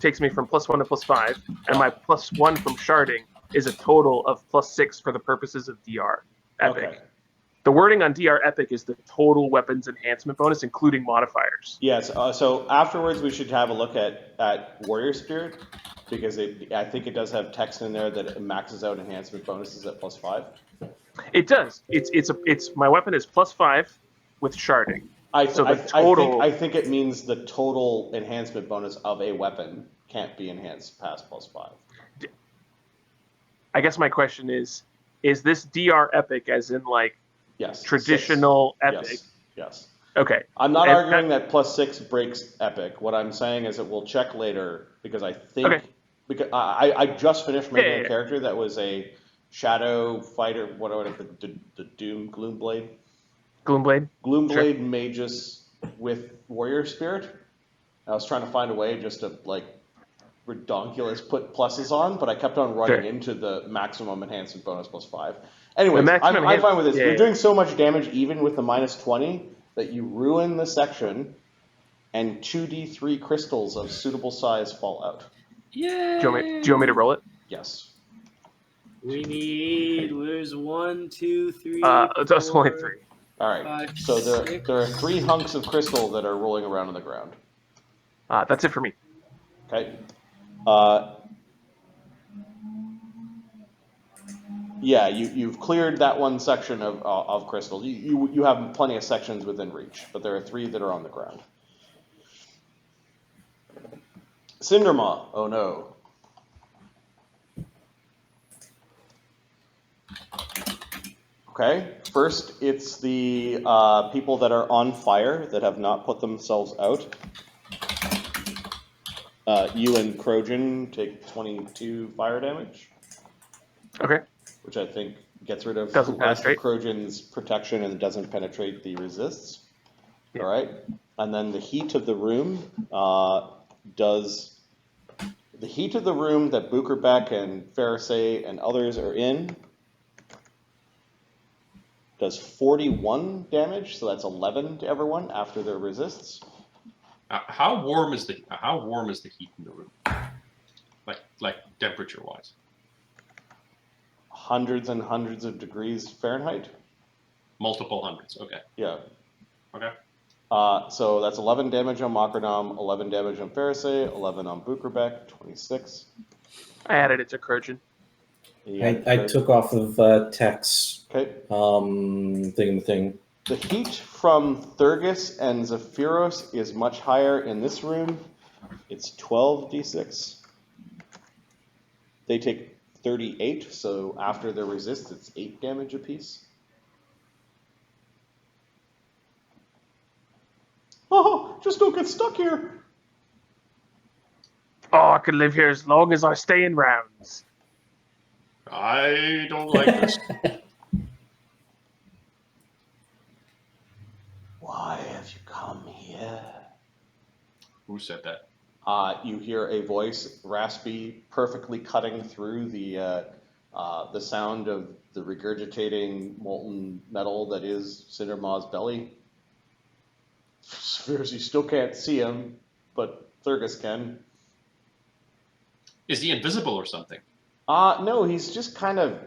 takes me from +1 to +5, and my +1 from sharding is a total of +6 for the purposes of DR Epic. Okay. The wording on DR Epic is the total weapons enhancement bonus, including modifiers. Yes. So afterwards, we should have a look at Warrior Spirit, because I think it does have text in there that it maxes out enhancement bonuses at +5. It does. It's my weapon is +5 with sharding. I think it means the total enhancement bonus of a weapon can't be enhanced past +5. I guess my question is this DR Epic as in like Yes. traditional 6. Epic? Yes. Okay. I'm not arguing that +6 breaks Epic. What I'm saying is that we'll check later, because I think because I just finished making a character that was a shadow fighter, whatever, the Doom Gloomblade. Gloomblade Magus with Warrior Spirit. I was trying to find a way just to like redonkulous put pluses on, but I kept on running into the maximum enhancement bonus +5. Anyways, I'm fine with this. You're doing so much damage even with the -20 that you ruin the section, and 2d3 crystals of suitable size fall out. Yeah. Do you want me to roll it? Yes. There's 1, 2, 3. It's only 3. All right. 5, So 6. there are 3 hunks of crystal that are rolling around on the ground. That's it for me. Okay. Yeah, you've cleared that one section of crystal. You have plenty of sections within reach, but there are 3 that are on the ground. Cindermaw. Oh no. Okay. First, it's the people that are on fire that have not put themselves out. You and Krojan take 22 fire damage. Okay. Which I think gets rid of Doesn't penetrate. Krojan's protection and doesn't penetrate the resists. Yeah. All right. And then the heat of the room does... The heat of the room that Bukerbeck and Pharisee and others are in does 41 damage, so that's 11 to everyone after their resists. How warm is the heat in the room? Like temperature wise? Hundreds and hundreds of degrees Fahrenheit. Multiple hundreds. Okay. Yeah. Okay. So that's 11 damage on Makronam, 11 damage on Pharisee, 11 on Bukerbeck, 26. I added it to Krojan. I took off of Tech's Okay. thing. The heat from Thurgus and Zephyros is much higher in this room. It's 12d6. They take 38, so after their resist, it's 8 damage apiece. Oh, just don't get stuck here. Oh, I could live here as long as I stay in rounds. I don't like this. Why have you come here? Who said that? You hear a voice, raspy, perfectly cutting through the sound of the regurgitating molten metal that is Cindermaw's belly. Spheres, you still can't see him, but Thurgus can. Is he invisible or something? No, he's just kind of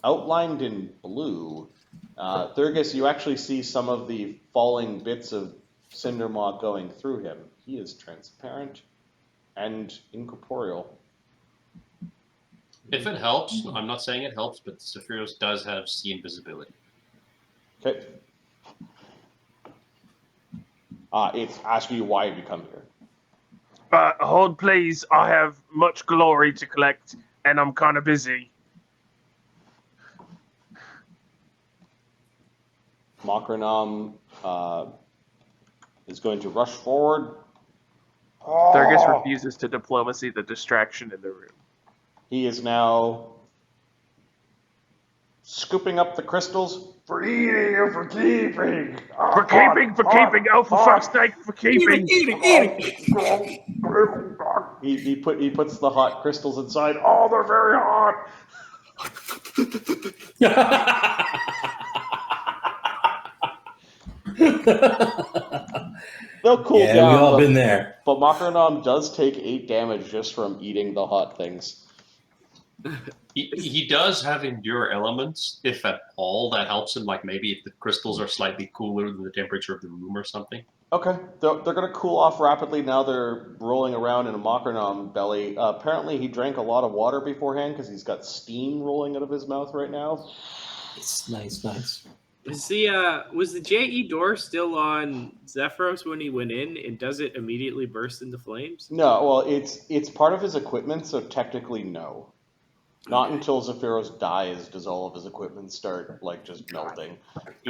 outlined in blue. Thurgus, you actually see some of the falling bits of Cindermaw going through him. He is transparent and incorporeal. If it helps, I'm not saying it helps, but Sephiroth does have see invisibility. Okay. It's asking you why you come here. Hold, please. I have much glory to collect, and I'm kind of busy. Makranam is going to rush forward. Thurgus refuses to diplomacy the distraction in the room. He is now scooping up the crystals for eating or for keeping. For keeping! Oh, for fuck's sake, for keeping! He puts the hot crystals inside. Oh, they're very hot. They'll cool Yeah, down. we've all been there. But Makranam does take 8 damage just from eating the hot things. He does have endure elements, if at all. That helps him. Like maybe if the crystals are slightly cooler than the temperature of the room or something. Okay, they're going to cool off rapidly. Now they're rolling around in a Makranam belly. Apparently he drank a lot of water beforehand because he's got steam rolling out of his mouth right now. It's nice. Was the JE door still on Zephyros when he went in, and does it immediately burst into flames? No, well, it's part of his equipment, so technically no. Not until Zephyros dies does all of his equipment start, like, just melting.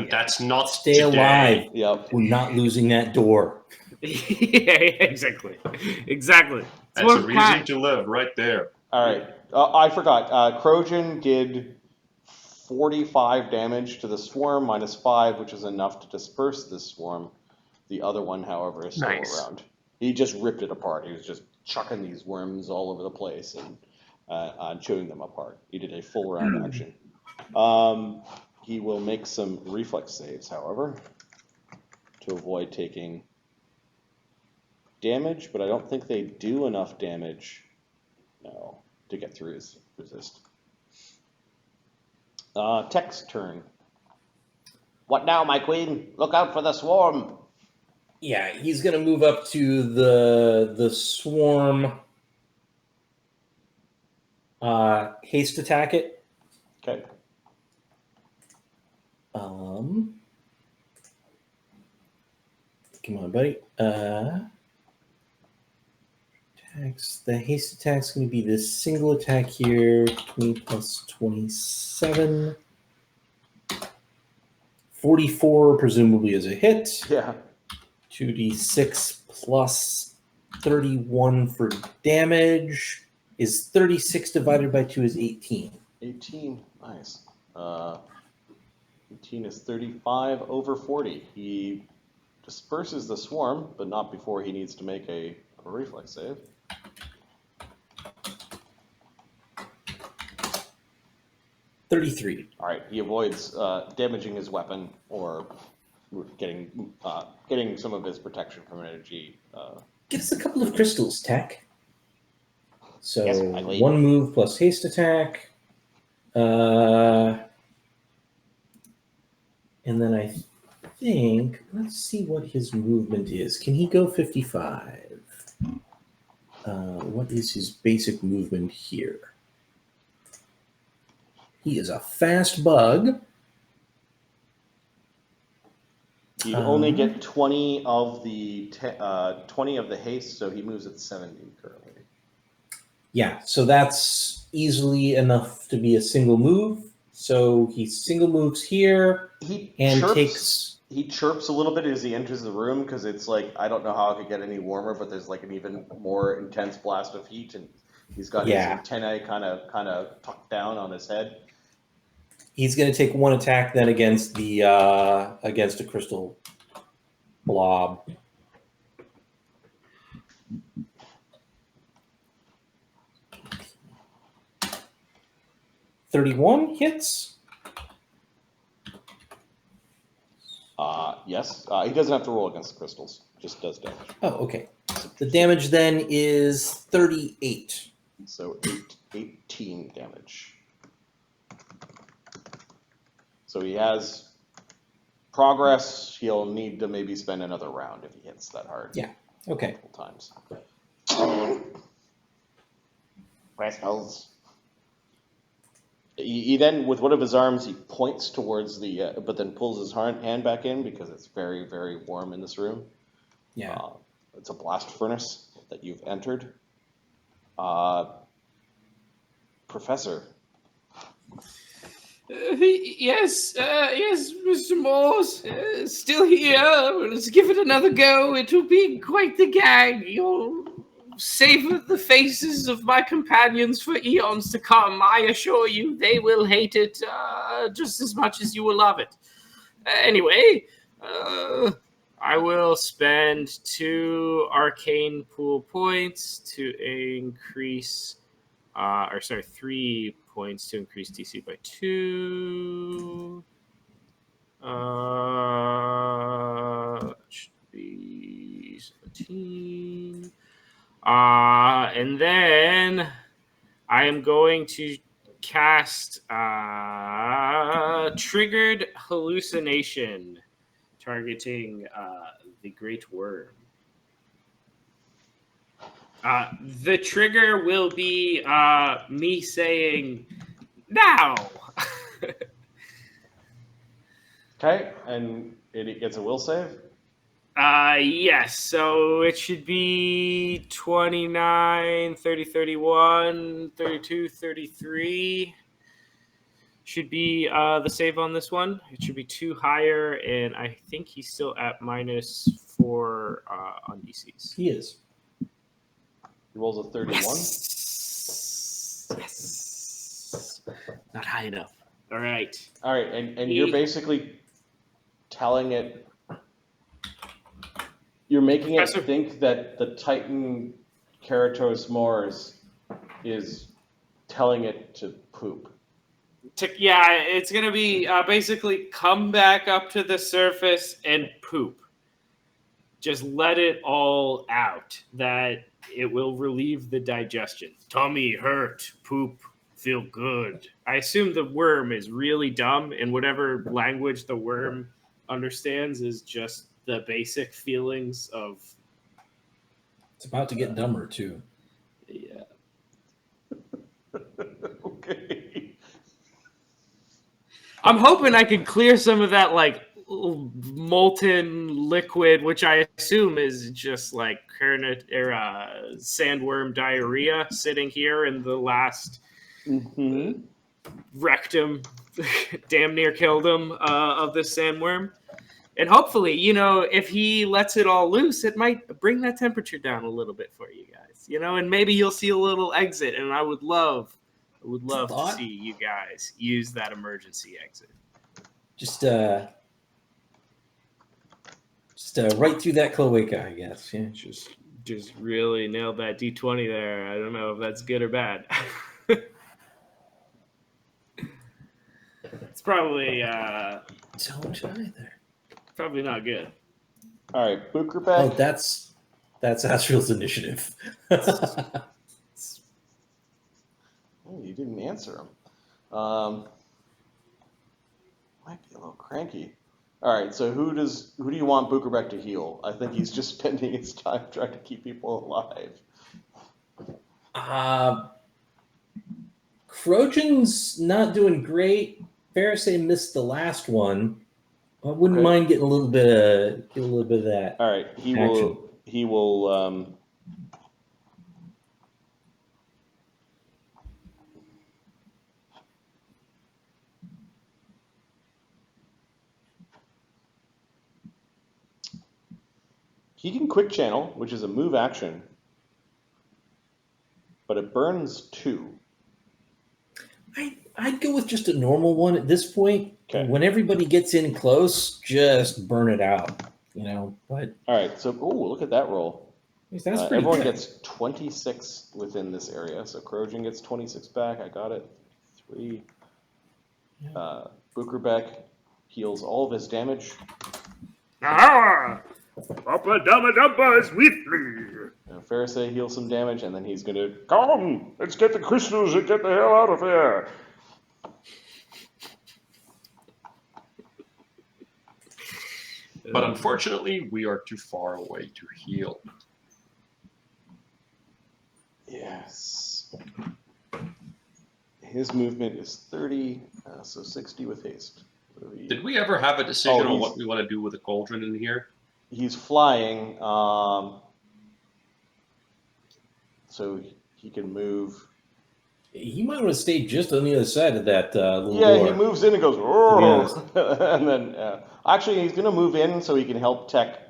That's not Stay today. alive. Yep. We're not losing that door. Yeah, exactly. That's a reason to live right there. All right. I forgot. Krojan did 45 damage to the swarm, -5, which is enough to disperse this swarm. The other one, however, is still around. He just ripped it apart. He was just chucking these worms all over the place and chewing them apart. He did a full round action. He will make some reflex saves, however, to avoid taking damage, but I don't think they do enough damage, no, to get through his resist. Tech's turn. What now, my queen? Look out for the swarm. Yeah, he's gonna move up to the swarm. Haste attack it. Okay. Come on, buddy. Attacks. The haste attack's going to be this single attack here. 20 plus 27. 44 presumably is a hit. Yeah. 2d6 plus 31 for damage. Is 36 divided by 2 is 18. 18. Nice. 18 is 35 over 40. He disperses the swarm, but not before he needs to make a reflex save. $33. All right. He avoids damaging his weapon or getting some of his protection from energy. Get us a couple of crystals, Tech. So Yes, my lady. 1 move plus haste attack. And then I think, let's see what his movement is. Can he go 55? What is his basic movement here? He is a fast bug. You only get 20 of the 20 of the haste, so he moves at 70 currently. Yeah, so that's easily enough to be a single move. So he single moves here He takes. He chirps a little bit as he enters the room because it's like, I don't know how it could get any warmer, but there's like an even more intense blast of heat, and he's got his antennae kind of tucked down on his head. He's going to take 1 attack then against a crystal blob. $31 hits. Yes. He doesn't have to roll against the crystals. Just does damage. Oh, okay. The damage then is 38. So 18 damage. So he has progress. He'll need to maybe spend another round if he hits that hard. Yeah. Okay. Multiple times. Rascals. He then, with one of his arms, he points towards the, but then pulls his hand back in because it's very, very warm in this room. Yeah. It's a blast furnace that you've entered. Professor. Yes, Mr. Morse, still here. Let's give it another go. It will be quite the gag. You'll savor the faces of my companions for eons to come. I assure you, they will hate it just as much as you will love it. Anyway, I will spend 2 arcane pool points to increase, 3 points to increase DC by 2. Should be 17. And then I am going to cast Triggered Hallucination, targeting the Great Worm. The trigger will be me saying, now! Okay, and it gets a will save? Yes, so it should be 29, 30, 31, 32, 33. Should be the save on this one. It should be 2 higher, and I think he's still at -4 on DCs. He is. He rolls a 31? Yes. Not high enough. All right. All right, and you're basically telling it, you're making Professor? it think that the Titan Keratos Mors is telling it to poop. Yeah, it's going to be basically come back up to the surface and poop. Just let it all out. That it will relieve the digestion. Tummy hurt, poop, feel good. I assume the worm is really dumb, and whatever language the worm understands is just the basic feelings of... It's about to get dumber, too. Yeah. Okay. I'm hoping I can clear some of that, like, molten liquid, which I assume is just like sandworm diarrhea sitting here in the last rectum, damn near killed him, of this sandworm. And hopefully, if he lets it all loose, it might bring that temperature down a little bit for you guys, and maybe you'll see a little exit. And I would love to see you guys use that emergency exit. Just right through that cloaca, I guess. Yeah. Just really nailed that D20 there. I don't know if that's good or bad. It's probably Don't either. probably not good. All right, Booker Oh, back. that's Asriel's initiative. Oh, you didn't answer him. Might be a little cranky. All right, so who do you want Bookerbeck to heal? I think he's just spending his time trying to keep people alive. Crojan's not doing great. Farisay missed the last one. I wouldn't mind getting a little bit of that. All right, he Action. will. He can quick channel, which is a move action, but it burns 2. I'd go with just a normal one at this point. Okay. When everybody gets in close, just burn it out. But All right, so look at that roll. that's pretty Everyone good. gets 26 within this area. So Crojan gets 26 back. I got it. 3. Bookerbeck heals all of his damage. Aha! Papa Dumba Dumba is with me. Pharisee heal some damage, and then he's gonna. Come, let's get the crystals and get the hell out of here. But unfortunately, we are too far away to heal. Yes. His movement is 30, so 60 with haste. 30. Did we ever have a decision on he's- what we want to do with the cauldron in here? He's flying, so he can move. He might want to stay just on the other side of that little Yeah, door. he moves in and goes, honest. and then actually he's gonna move in so he can help Tech